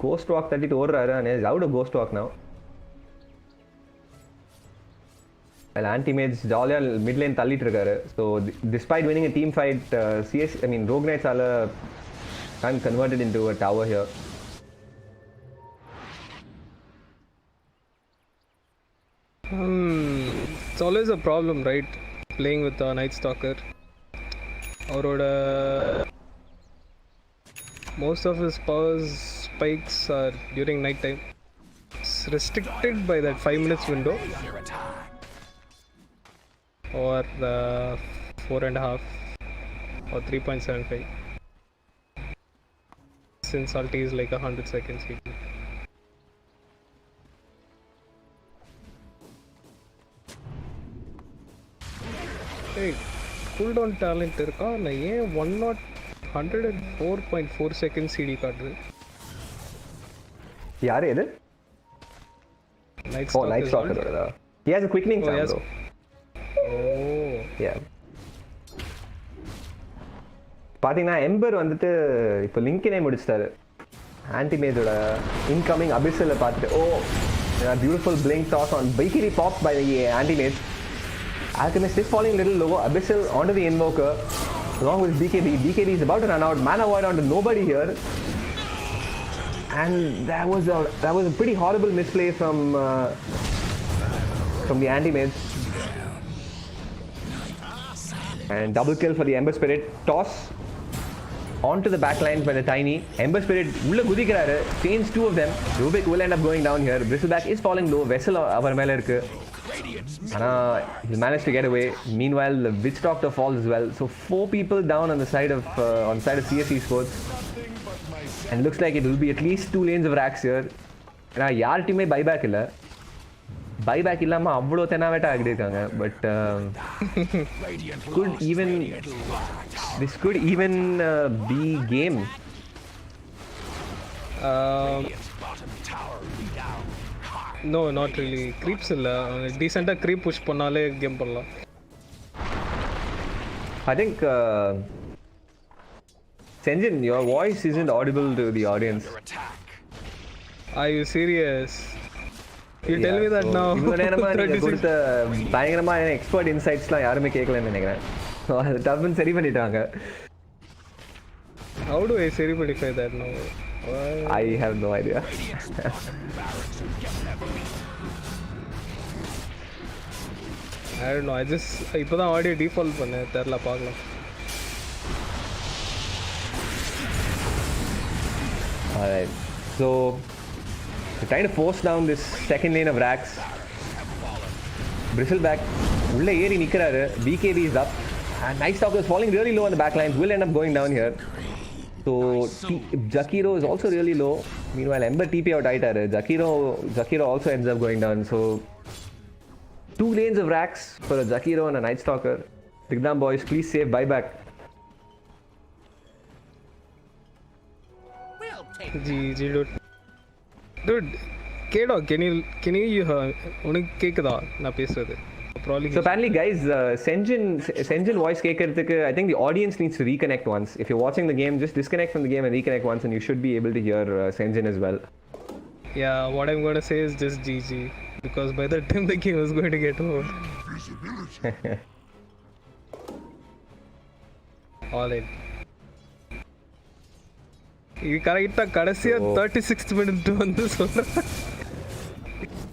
Ghost Walk தட்டிட்டு ஓடுறாரு and is out of Ghost Walk now. Well, anti-mage jolly mid lane தள்ளிட்டு இருக்காரு. So despite winning a team fight, Rogue Knights can't convert it into a tower here. It's always a problem, right? Playing with a Night Stalker. அவரோட most of his power spikes are during night time. It's restricted by that 5 minutes window. Under attack. Or 4.5 or 3.75 since ulti is like 100 seconds. Hey, cooldown talent இருக்கா இல்ல ஏன் 104.4 seconds CD காட்டுது? யாரு இது? Night Oh, Night Stalker. He has a quickening sound yes. though. Oh. Yeah. பாத்தீங்கன்னா எம்பர் வந்துட்டு இப்போ லிங்கினே முடிச்சிட்டாரு. ஆன்டிமேஜோட இன்கமிங் அபிசல்ல பார்த்துட்டு பியூட்டிஃபுல் பிளிங்க் டாஸ் ஆன் பைக்கிரி pop by Antimage. Alchemist is falling a little low. Abyssal onto the Invoker along with BKB. BKB is about to run out. Mana Void onto nobody here. And that was a pretty horrible misplay from the anti-mage. And double kill for the Ember Spirit. Toss onto the backlines by the Tiny. Ember Spirit ulla gudikiraru. Change two of them. Rubik will end up going down here. Bristleback is falling low. Vessel avar mele irukku. He managed to get away. Meanwhile, the Witch Doctor falls as well. So 4 people down on the side of CSE Sports. And looks like it will be at least 2 lanes of racks here. Yaar team buyback illa. Buyback illama avlo thenaveta agirukanga. But this could even be game. No, not really. Creeps illa. Decent creep push பண்ணாலே game பண்ணலாம். I think Senjin, your voice isn't audible to the audience. Are you serious? You tell me that now. இவ்வளவு நேரமா நீங்க கொடுத்த பயங்கரமான expert இன்சைட்ஸ்லாம் யாருமே கேட்கலன்னு நினைக்கிறேன். அது டப்புன்னு சரி பண்ணிட்டாங்க. How do I சரி modify that now? I have no idea. I don't know. I just இப்போதான் ஆடியோ டிஃபால்ட் பண்ணேன். தெரியல பார்க்கலாம். Alright. So we're trying to force down this second lane of racks. Bristleback ulla ஏறி நிக்கறாரு. BKB is up. And Night Stalker is falling really low on the back lines. Will end up going down here. So Jakiro is also really low. Meanwhile, Ember TP out ஆயிட்டாரு. Jakiro also ends up going down. So 2 lanes of racks for a Jakiro and a Night Stalker. Bigdam boys, please save buyback. GG dude. Kedo, can you உனக்கு கேக்குதா நான் பேசுறது? Probably. So apparently guys, Senjin voice கேக்கிறதுக்கு I think the audience needs to reconnect once. If you're watching the game, just disconnect from the game and reconnect once and you should be able to hear Senjin as well. Yeah, what I'm going to say is just GG because by the time the game was going to get over. All in. இது கரெக்டாக கடைசியாக 36th minute வந்து சொல்கிறேன்.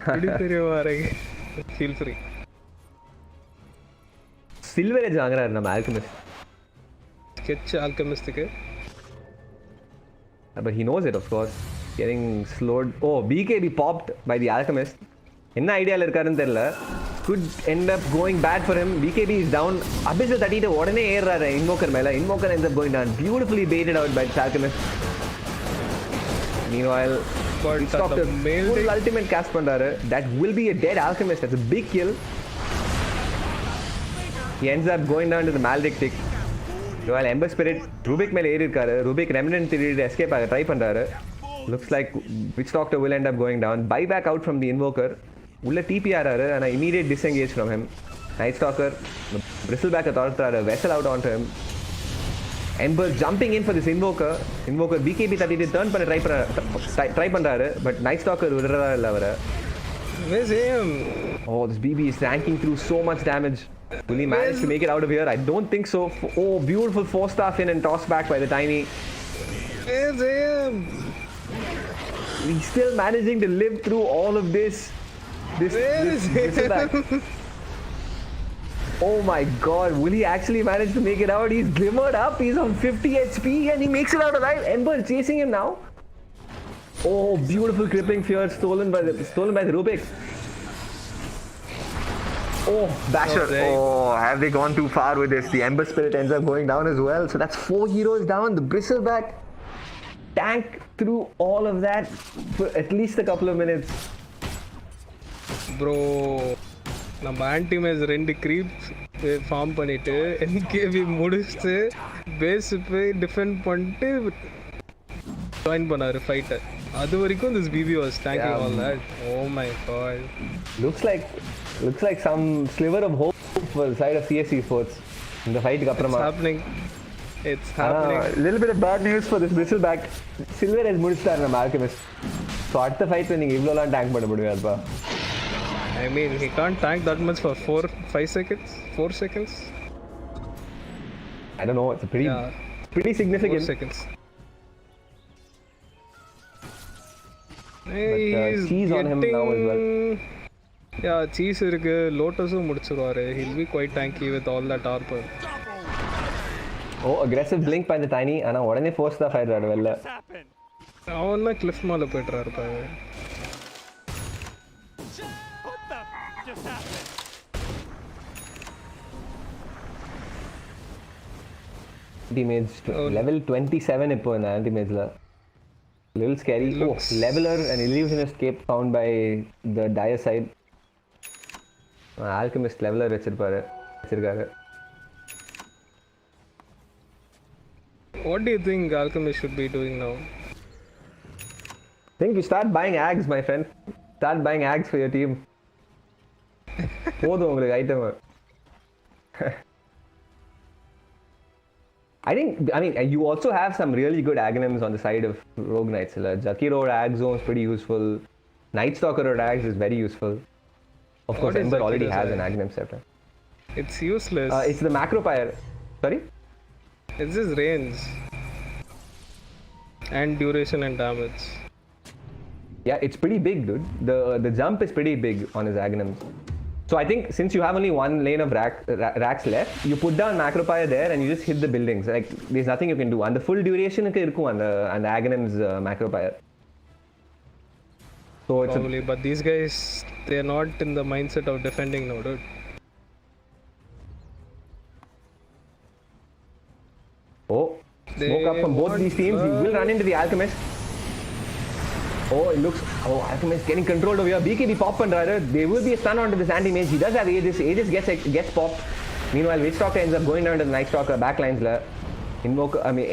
இப்படி தெரியும் வரேங்க. Feel free. Silver edge வாங்குறாரு நம்ம ஆல்கமிஸ்ட். ஸ்கெட்ச் ஆல்கமிஸ்ட்டுக்கு. But he knows it, of course. Getting slowed. Oh, BKB popped by the alchemist. என்ன ஐடியாவில் இருக்காருன்னு தெரியல. Could end up going bad for him. BKB is down. Abyssal தட்டிட்டு உடனே ஏறுறாரு Invoker மேல. Invoker ends up going down. Beautifully baited out by the alchemist. Meanwhile, he stopped the full ultimate cast பண்றாரு. That will be a dead alchemist. That's a big kill. He ends up going down to the Maledictic. Meanwhile, Ember Spirit Rubik மேல ஏறி இருக்காரு. Rubik Remnant திருடி escape ஆக try பண்றாரு. Looks like Witch Doctor will end up going down. Buyback out from the Invoker. உள்ள TP ஆறாரு and immediate disengage from him. Night Stalker Bristleback தோற்றாரு. Vessel out onto him. Ember jumping in for this Invoker. Invoker BKB தட்டிட்டு turn பண்ண try பண்றாரு. But Night Stalker விடுறதா இல்ல அவரை. Where's him? Oh, this BB is tanking through so much damage. Will he manage to make it out of here? I don't think so. Oh, beautiful 4-star fin and toss back by the Tiny. Where's him? He's still managing to live through all of this. This back. Oh my god, will he actually manage to make it out? He's glimmered up, he's on 50 HP and he makes it out alive. Ember chasing him now. Oh, beautiful crippling fear stolen by the Rubik. Oh, Basher. Oh, have they gone too far with this? The Ember Spirit ends up going down as well. So that's 4 heroes down. The Bristleback tank through all of that for at least a couple of minutes. Bro, நம்ம ஆன்டிமேஸ் 2 creeps form பண்ணிட்டு NKB முடிச்சுட்டு base போய் defend பண்ணிட்டு join பண்ணாரு fighter. அது வரைக்கும் this BB was tanking all that. Oh my god. Looks like some sliver of hope for the side of CSC Sports in the fight அப்புறமா. It's happening. A little bit of bad news for this Bristleback. Silver has முடிச்சிட்டாரு நம்ம Alchemist. So அடுத்த ஃபைட்ல நீங்க இவ்வளோலாம் tank பண்ண முடியாதுப்பா. I mean, he can't tank that much for 4 seconds. I don't know. It's a pretty significant. 4 seconds. But cheese on him now as well. Yeah, cheese இருக்கு. லோட்டஸும் முடிச்சிருவாரு. He'll be quite tanky with all that armor. Oh, aggressive blink by the Tiny. ஆனா உடனே force தான் fire ஆடு வெல்ல. அவன் தான் Cliff மேல போயிடுறாரு பாரு. Anti-mage level 27 இப்போ இந்த anti-mageல. Little scary. Oh, leveler and illusionist cape found by the dire side. Alchemist leveler வச்சிருக்காரு. What do you think Alchemist should be doing now? I think you start buying ags, my friend. Start buying ags for your team. போதும் உங்களுக்கு item. I mean, you also have some really good aghanims on the side of Rogue Knights. Jakiro Ag Zone is pretty useful. Night Stalker Ags is very useful. Of course, Ember already has an aghanim scepter. It's useless. It's the macro pyre. Sorry? It's his range. And duration and damage. Yeah, it's pretty big, dude. The jump is pretty big on his aghanims. So I think since you have only one lane of racks left, you put down Macropyre there and you just hit the buildings. Like there's nothing you can do. And the full duration irukkum and the Aghanim's Macropyre. So it's probably, but these guys, they're not in the mindset of defending now, dude. Oh, smoke up from both these teams. He will run into the Alchemist. Oh, it looks. Oh, Alchemist getting controlled over here. BKB pop பண்றாரு. There will be a stun onto this anti-mage. He does have Aegis. Aegis gets popped. Meanwhile, Witch Doctor ends up going down to the Night Stalker backlines.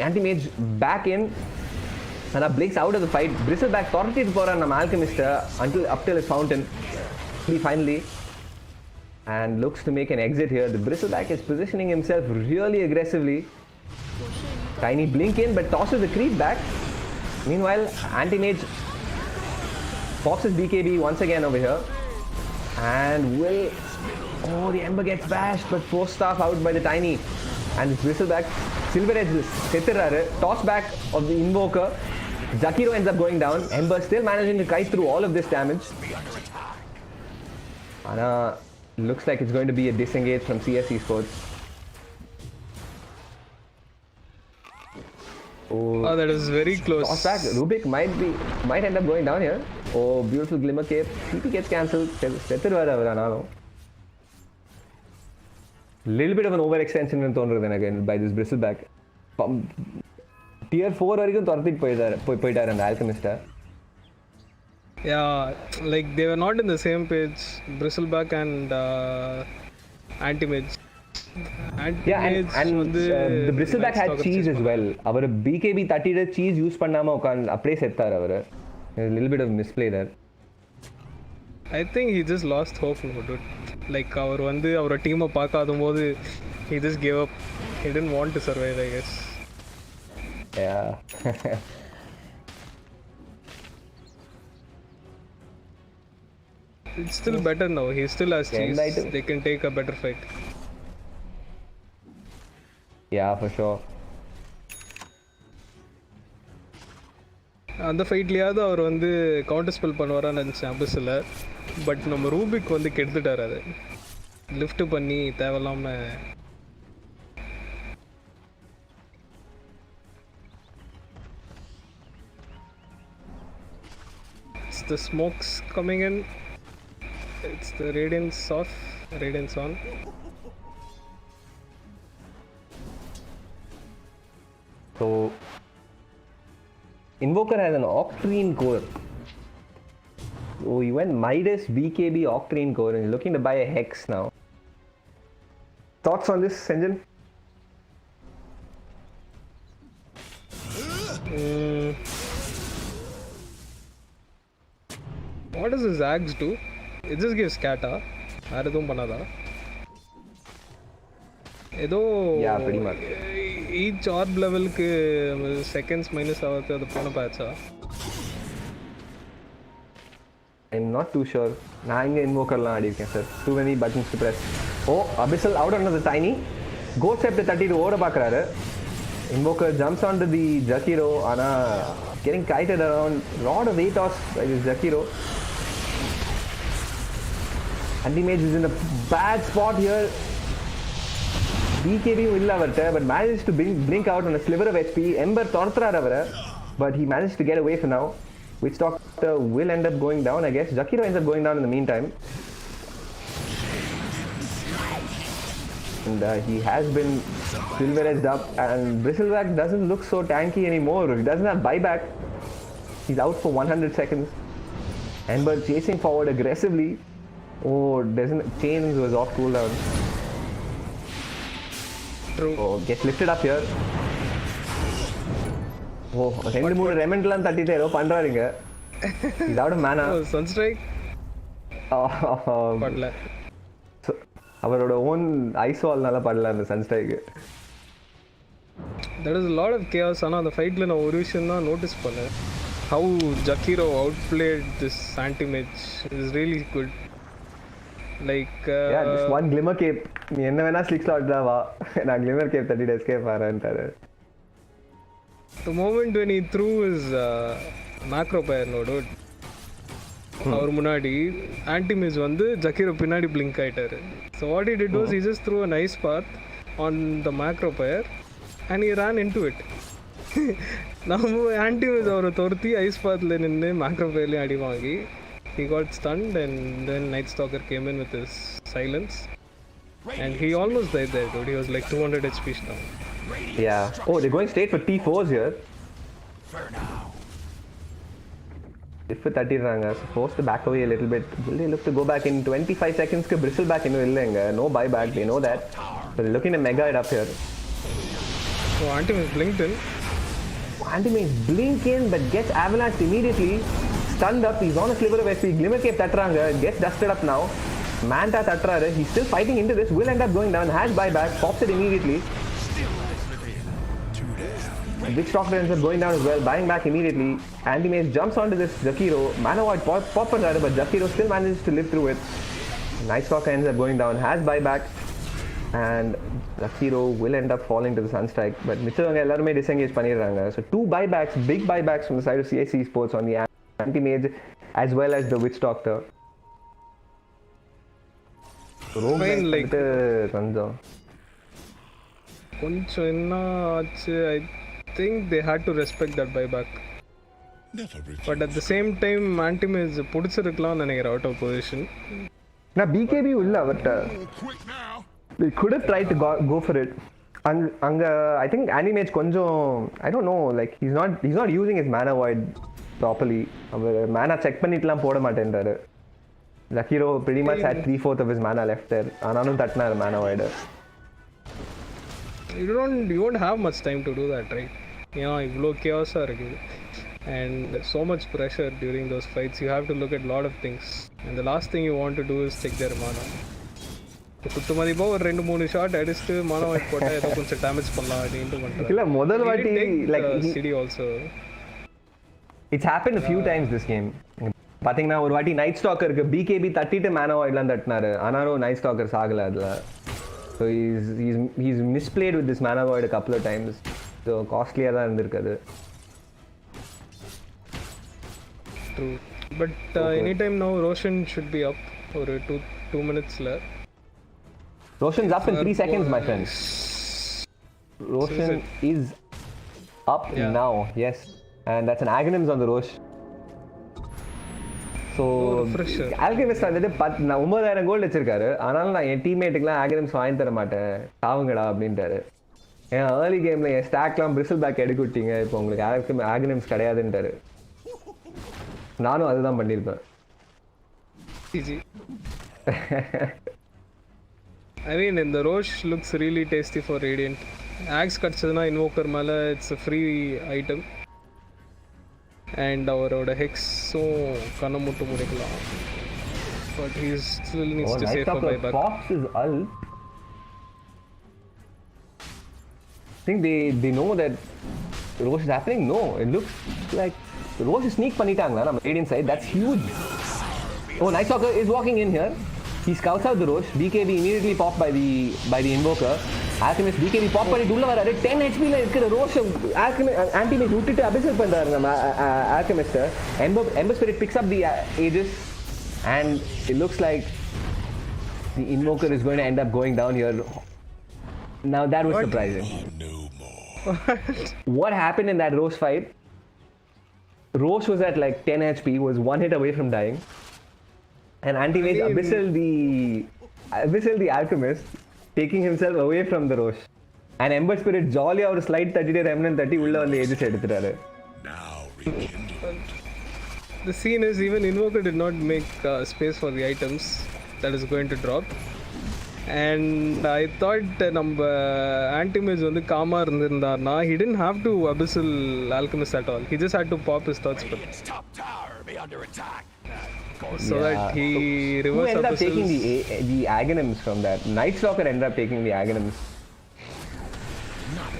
Anti-mage back in. And Blake's out of the fight. Bristleback tortured போறான் நம்ம Alchemist up till his fountain. Finally. And looks to make an exit here. The Bristleback is positioning himself really aggressively. Tiny blink in, but tosses the creep back. Meanwhile, anti-mage pops his BKB once again over here. And will... Oh, the Ember gets bashed, but force staff out by the Tiny. And it's Bristleback. Silver Edge Setirraru. Toss back of the Invoker. Jakiro ends up going down. Ember still managing to kite through all of this damage. Ana, looks like it's going to be a disengage from CS Esports. Oh, that is very close. Toss back. Rubik might end up going down here. Oh, beautiful Glimmer Cape. TP gets cancelled. Setirvaru. Little bit of an overextension in Thonru then again by this Bristleback. Tier 4 வரைக்கும் துரத்திட்டு போயிட்டாரு அந்த Alchemist-அ. Yeah, like they were not in the same page, Bristleback and Anti-Mage. Yeah, and the Bristleback had cheese as well. அவர் BKB 30 cheese use பண்ணாம உட்கார்ந்து அப்படியே செத்தார் அவர். A little bit of misplay there. I think he just lost hope now, dude. Like அவர் வந்து அவரோட டீமை பார்க்காதபோது he just gave up. He didn't want to survive, I guess. Yeah. It's still better now. He still has cheese. They can take a better fight. Yeah, for sure. அந்த ஃபைட்லேயாவது அவர் வந்து counter spell பண்ணுவாரான்னு நினச்சேன் அபிஸில். But நம்ம Rubik வந்து கெடுத்துட்டார் அதை lift பண்ணி தேவையில்லாமல். It's the smokes coming in. It's the radiance off, radiance on. So Invoker has an Octarine core. Oh, he went Midas BKB Octarine core and he's looking to buy a Hex now. Thoughts on this, Senjin? What does his axe do? It just gives scatter. வேறு எதுவும் பண்ணாதா? ஏதோ Yeah, pretty much. Each ஆர்ப் லெவலுக்கு seconds minus ஆகிறது அது போன பேட்சா? I'm not too sure. நான் இங்கே இன்வோக்கர்லாம் ஆடிருக்கேன் sir. Too many buttons to press. Oh, Abyssal out under the Tiny. Go step to 30 to ஓட பார்க்குறாரு. Invoker jumps onto the Jakiro. ஆனால் getting kited around. Lot of weight toss by this Jakiro. Anti-Mage is in a bad spot here. BKB will avarte, but managed to blink out on a sliver of HP. Ember torturar avara, but he managed to get away for now. Witch Doctor will end up going down, I guess. Jakiro ends up going down in the meantime. And he has been silver edged up, and Bristleback doesn't look so tanky anymore. He doesn't have buyback. He's out for 100 seconds. Ember chasing forward aggressively. Oh, Chains was off cooldown. True. Oh, gets lifted up here. Oh, ரெண்டு மூணு ரெமெண்ட்லாம் தட்டிட்டு ஏதோ பண்றாருங்க. He's out of mana. Oh, Sunstrike? படல. அவரோட own ice வால்னால படல அந்த Sunstrike. There is a lot of chaos. ஆனால் அந்த ஃபைட்டில் நான் ஒரு விஷயம் தான் நோட்டீஸ் பண்ணேன். How Jakiro outplayed this Anti-Mage is really good. Like yeah, just one Glimmer Cape. நீ என்ன வேணா ஸ்லிக் ஸ்லாட் வா. நான் Glimmer Cape 30 escape ஆறேன்ட்டாரு. The moment when he threw his macro pair no dude. அவர் முன்னாடி Anti-Mage வந்து Jakiro பின்னாடி blink ஆயிட்டாரு. So what he did was he just threw a nice path on the macro pair and he ran into it. நம்ம Anti-Mage அவரை துரத்தி ice பாத்தில் நின்று macro pairலேயும் அடி வாங்கி he got stunned and then Night Stalker came in with his silence and he almost died there dude. He was like 200 HP down. Yeah. Oh, they're going straight for T4s here. If for 30 ranga, supposed to back away a little bit. Will they look to go back in 25 seconds? Ke Bristleback innu illenga. No buyback, they know that. So they're looking to mega it up here. So Anti-Mage blinked in. Anti-Mage blink in but gets avalanched immediately. Stunned up, he's on a sliver of SP. Glimmer Cape tatranga, gets dusted up now. Manta tatraru, he's still fighting into this, will end up going down. Has buyback, pops it immediately. Witch Doctor ends up going down as well, buying back immediately. Anti-Mage jumps onto this Jakiro. Mana Void pop but Jakiro still manages to live through it. Night Stalker ends up going down, has buyback, and Zakiro will end up falling to the Sunstrike. But மிச்சவங்க எல்லாருமே disengage பண்ணிடுறாங்க. So 2 buybacks, big buybacks from the side of CSC Sports on the anti-mage as well as the Witch Doctor. Rogue Fine, like கொஞ்சம் என்ன ஆச்சு, I think they had to respect that buyback. But at the same time anti-mage பிடிச்சிருக்கலாம்னு நினைக்கிறேன் out of position. நான் BKB இல்ல அவர்ட்ட. Quick now. They could have tried to go for it. Anga, I think Anti-Mage konjam, I don't know, like he's not using his mana void properly. Mana check pannitlam poda matendraru. Zakiro pretty much had 3/4 of his mana left there. Ananum thatna mana void. You won't have much time to do that, right? Yeah, ivlo chaos ah irukku. And so much pressure during those fights. You have to look at a lot of things. And the last thing you want to do is check their mana. குத்து மதிப்பா ஒரு 2-3 shot அடிச்சிட்டு mana void போட்டா ஏதோ கொஞ்சம் damage பண்ணலாம் அப்படினு பண்றாங்க. இல்ல முதல் வாட்டி like CD also. It's happened a few times this game. பாத்தீங்கன்னா ஒரு வாட்டி நைட் ஸ்டாக்கருக்கு BKB தட்டிட்டு mana voidலாம் தட்டினாரு. ஆனாலும் நைட் ஸ்டாக்கர் சாகல அதுல. So he's misplayed with this mana void a couple of times. So costly-ஆ தான் இருந்திருக்குது. True. But anytime now Roshan should be up for 2 minutes left. Roshan's up in 3 seconds, my friend. Roshan is up now, yes. And that's an Aghanims on the Rosh. So, Alchemist வந்துட்டு 9000 gold வச்சிருக்காரு. ஆனாலும் நான் என் டீம்மேட்டுக்குலாம் Aghanims வாங்கி தர மாட்டேன், சாவுங்கடா அப்படின்ட்டாரு. ஏன் early கேமில் என் ஸ்டாக்லாம் பிரிசல் பேக் எடுக்க விட்டீங்க, இப்போ உங்களுக்கு Aghanims கிடையாதுன்ட்டாரு. நானும் அதுதான் பண்ணியிருப்பேன். I mean, in the Rosh looks really tasty for Radiant. Axe கட்சதுனா Invoker மேல it's a free item. And அவரோட Hexும் கண்ண மூட்டு முடிக்கலாம். But he still needs to save for buyback. Fox is ult. I think they know that Rosh is happening. No, it looks like Rosh is sneak பண்ணிட்டாங்களா நம்ம Radiant side. That's huge. Oh, Night Stalker is walking in here. He scouts out the Rosh. BKB immediately popped by the Invoker. Alchemist BKB pop பண்ணிட்டு உள்ள வராரு. 10 HP ல இருக்கிற Rosh Anti-Mage விட்டுட்டு அபிஷேக் பண்றாரு நம்ம Alchemist. Ember Spirit picks up the Aegis and it looks like the Invoker is going to end up going down here. Now that was surprising. What happened in that Rosh fight? Rosh was at like 10 HP, was one hit away from dying. And Anti-Mage abyssal the Alchemist, taking himself away from the Rosh. And Ember Spirit jolly out slide 30 Remnant 30 ulla vandu Aegis edutharu. The scene is even Invoker did not make space for the items that is going to drop. And I thought நம்ம Anti-Mage வந்து gamma இருந்திருந்தார்னா he didn't have to abyssal Alchemist at all. He just had to pop his thought spell. Top tower be under attack. So that he reverse Who ended up abyssals. taking the Aghanims from that? Night Stalker ended up taking the Aghanims.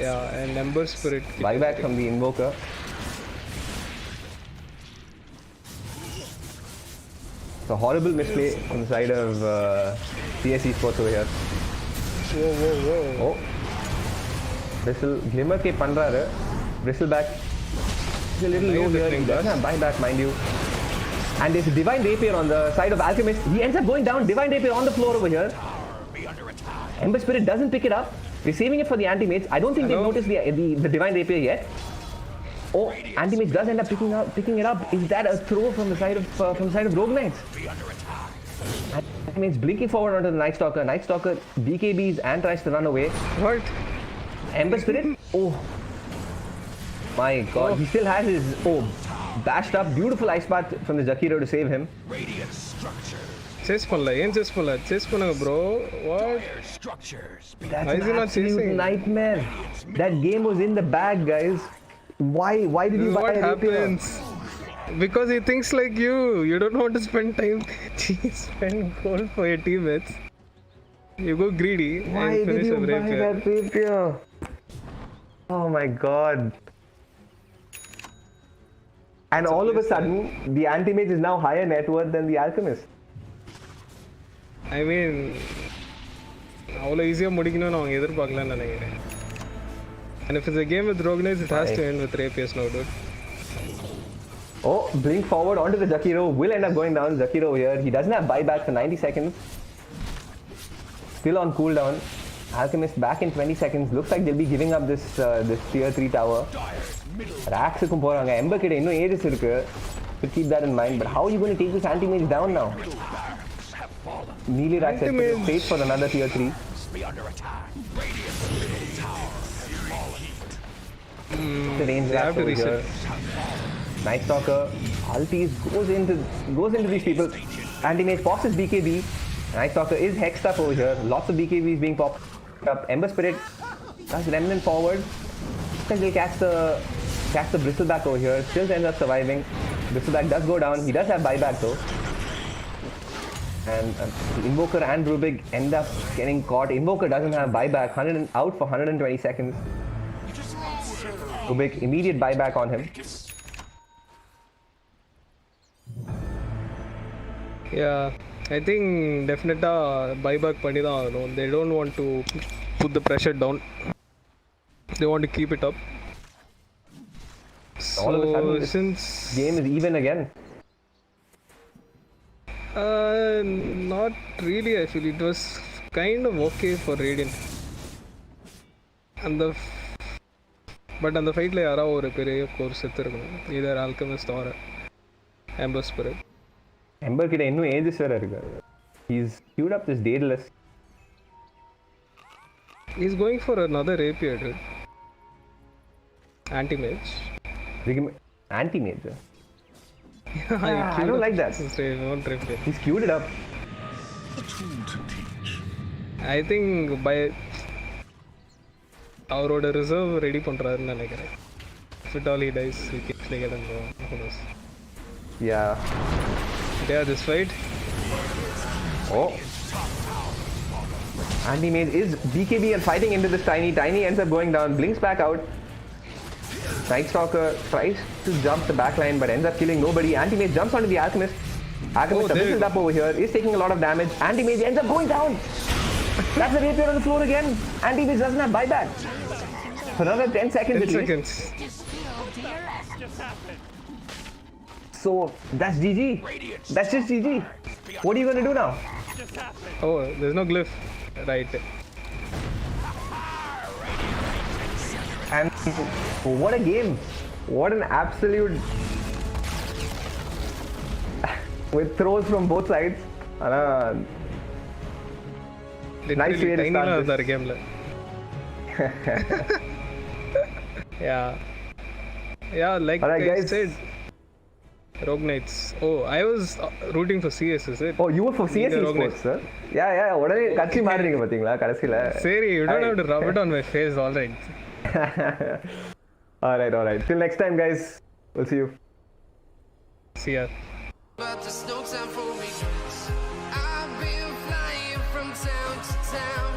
Yeah, and Ember Spirit. Buyback from the Invoker. So horrible misplay on the side of CSC Sports over here. Whoa. Oh. Bristle Glimmer ke பண்றாரு. Bristle back. He's a little low here. He does have buyback, mind you. And there's a Divine Rapier on the side of Alchemist. He ends up going down. Divine Rapier on the floor over here. Ember Spirit doesn't pick it up. We're saving it for the Anti-Mage. I don't think they've noticed the Divine Rapier yet. Oh, Anti-Mage does end up picking it up. Is that a throw from the side of Rogue Knights? Anti-Mage blinking forward onto the Night Stalker. Night Stalker BKBs and tries to run away. What? Ember Spirit? Oh. My god. He still has his... Oh. Bashed up. Beautiful ice path from the Zakiro to save him. Radiant structures. Chase பண்ணல ஏன் chase பண்ணல chase பண்ணுங்க bro. What? Structures. That's Why is he an not absolute chasing? nightmare. That game was in the bag, guys. Why did This you is buy what a rapier? happens. Because he thinks like you. You don't want to spend time. Spend gold for your teammates. You go greedy Why and did finish you a buy rapier. that rapier? Oh my god. And all of a sudden, the Anti-Mage is now higher net worth than the Alchemist. ஐ மீன் அவ்வளோ ஈஸியாக முடிக்கணும்னு அவங்க எதிர்பார்க்கலன்னு நினைக்கிறேன். And if it's a game with rogue knights, it has to end with rapiers now, dude. Oh, blink forward onto the Jakiro. Will end up going down. Jakiro here. He doesn't have buyback for 90 seconds. Still on cooldown. Alchemist back in 20 seconds. Looks like they'll be giving up this tier 3 tower. Raxukum poranga. Ember kide inno ages irukku. So keep that in mind. But how are you going to take this anti-mage down now? Melee Rax has to wait for another tier 3. The range Rax over here. Night Stalker ultis goes into these people. Anti-mage forces BKB. Night Stalker is hexed up over here. Lots of BKBs being popped up. Ember Spirit does remnant forward. Looks like they'll catch the Bristleback over here. Still ends up surviving. Bristleback does go down. He does have buyback though. And Invoker and Rubik end up getting caught. Invoker doesn't have buyback. Out for 120 seconds. Rubik immediate buyback on him. Yeah, I think definitely buyback பண்ணி தான் ஆகணும். They don't want to put the pressure down. They want to keep it up. All of a sudden, So since game is even again. not really, I feel it was kind of okay for Radiant. But on the fight la yara ஒரு பெரிய course எடுத்துருக்கணும். Either Alchemist or Ember Spirit. Ember கிட்ட இன்னும் ages வேற இருக்கு. He's queued up this Daedalus. He's going for another rapier, dude. Anti-mage. Anti-mage. I don't like that. One rapier. He's queued it up. I think by அவரோட reserve ready பண்ணுறாருன்னு நினைக்கிறேன். If at all he dies, he keeps like it and who knows. Yeah. Yeah, this fight. Oh. Anti-mage is BKB and fighting into this Tiny. Tiny ends up going down, blinks back out. Night Stalker tries to jump the backline but ends up killing nobody. Anti-mage jumps onto the Alchemist. Alchemist is up over here, is taking a lot of damage. Anti-mage ends up going down. That's the rapier on the floor again. Anti-mage doesn't have buyback. For another 10 seconds. 10 seconds. So that's GG. That's just GG. What are you going to do now? Oh, there's no glyph. Right. And what a game. What an absolute... with throws from both sides. Nice way to start this. Game. Yeah, like Alright, I guys. said, Rogue Knights. Oh, I was rooting for CS, is it? Oh, you were for CS Sports, sir? Yeah. உடனே கட்சி மாறுறீங்க பாத்தீங்களா கடைசில. சரி, you don't have to rub it on my face, all right. Alright. Till next time, guys. We'll see you. See ya. But there's no time for regrets. I've been flying from town to town.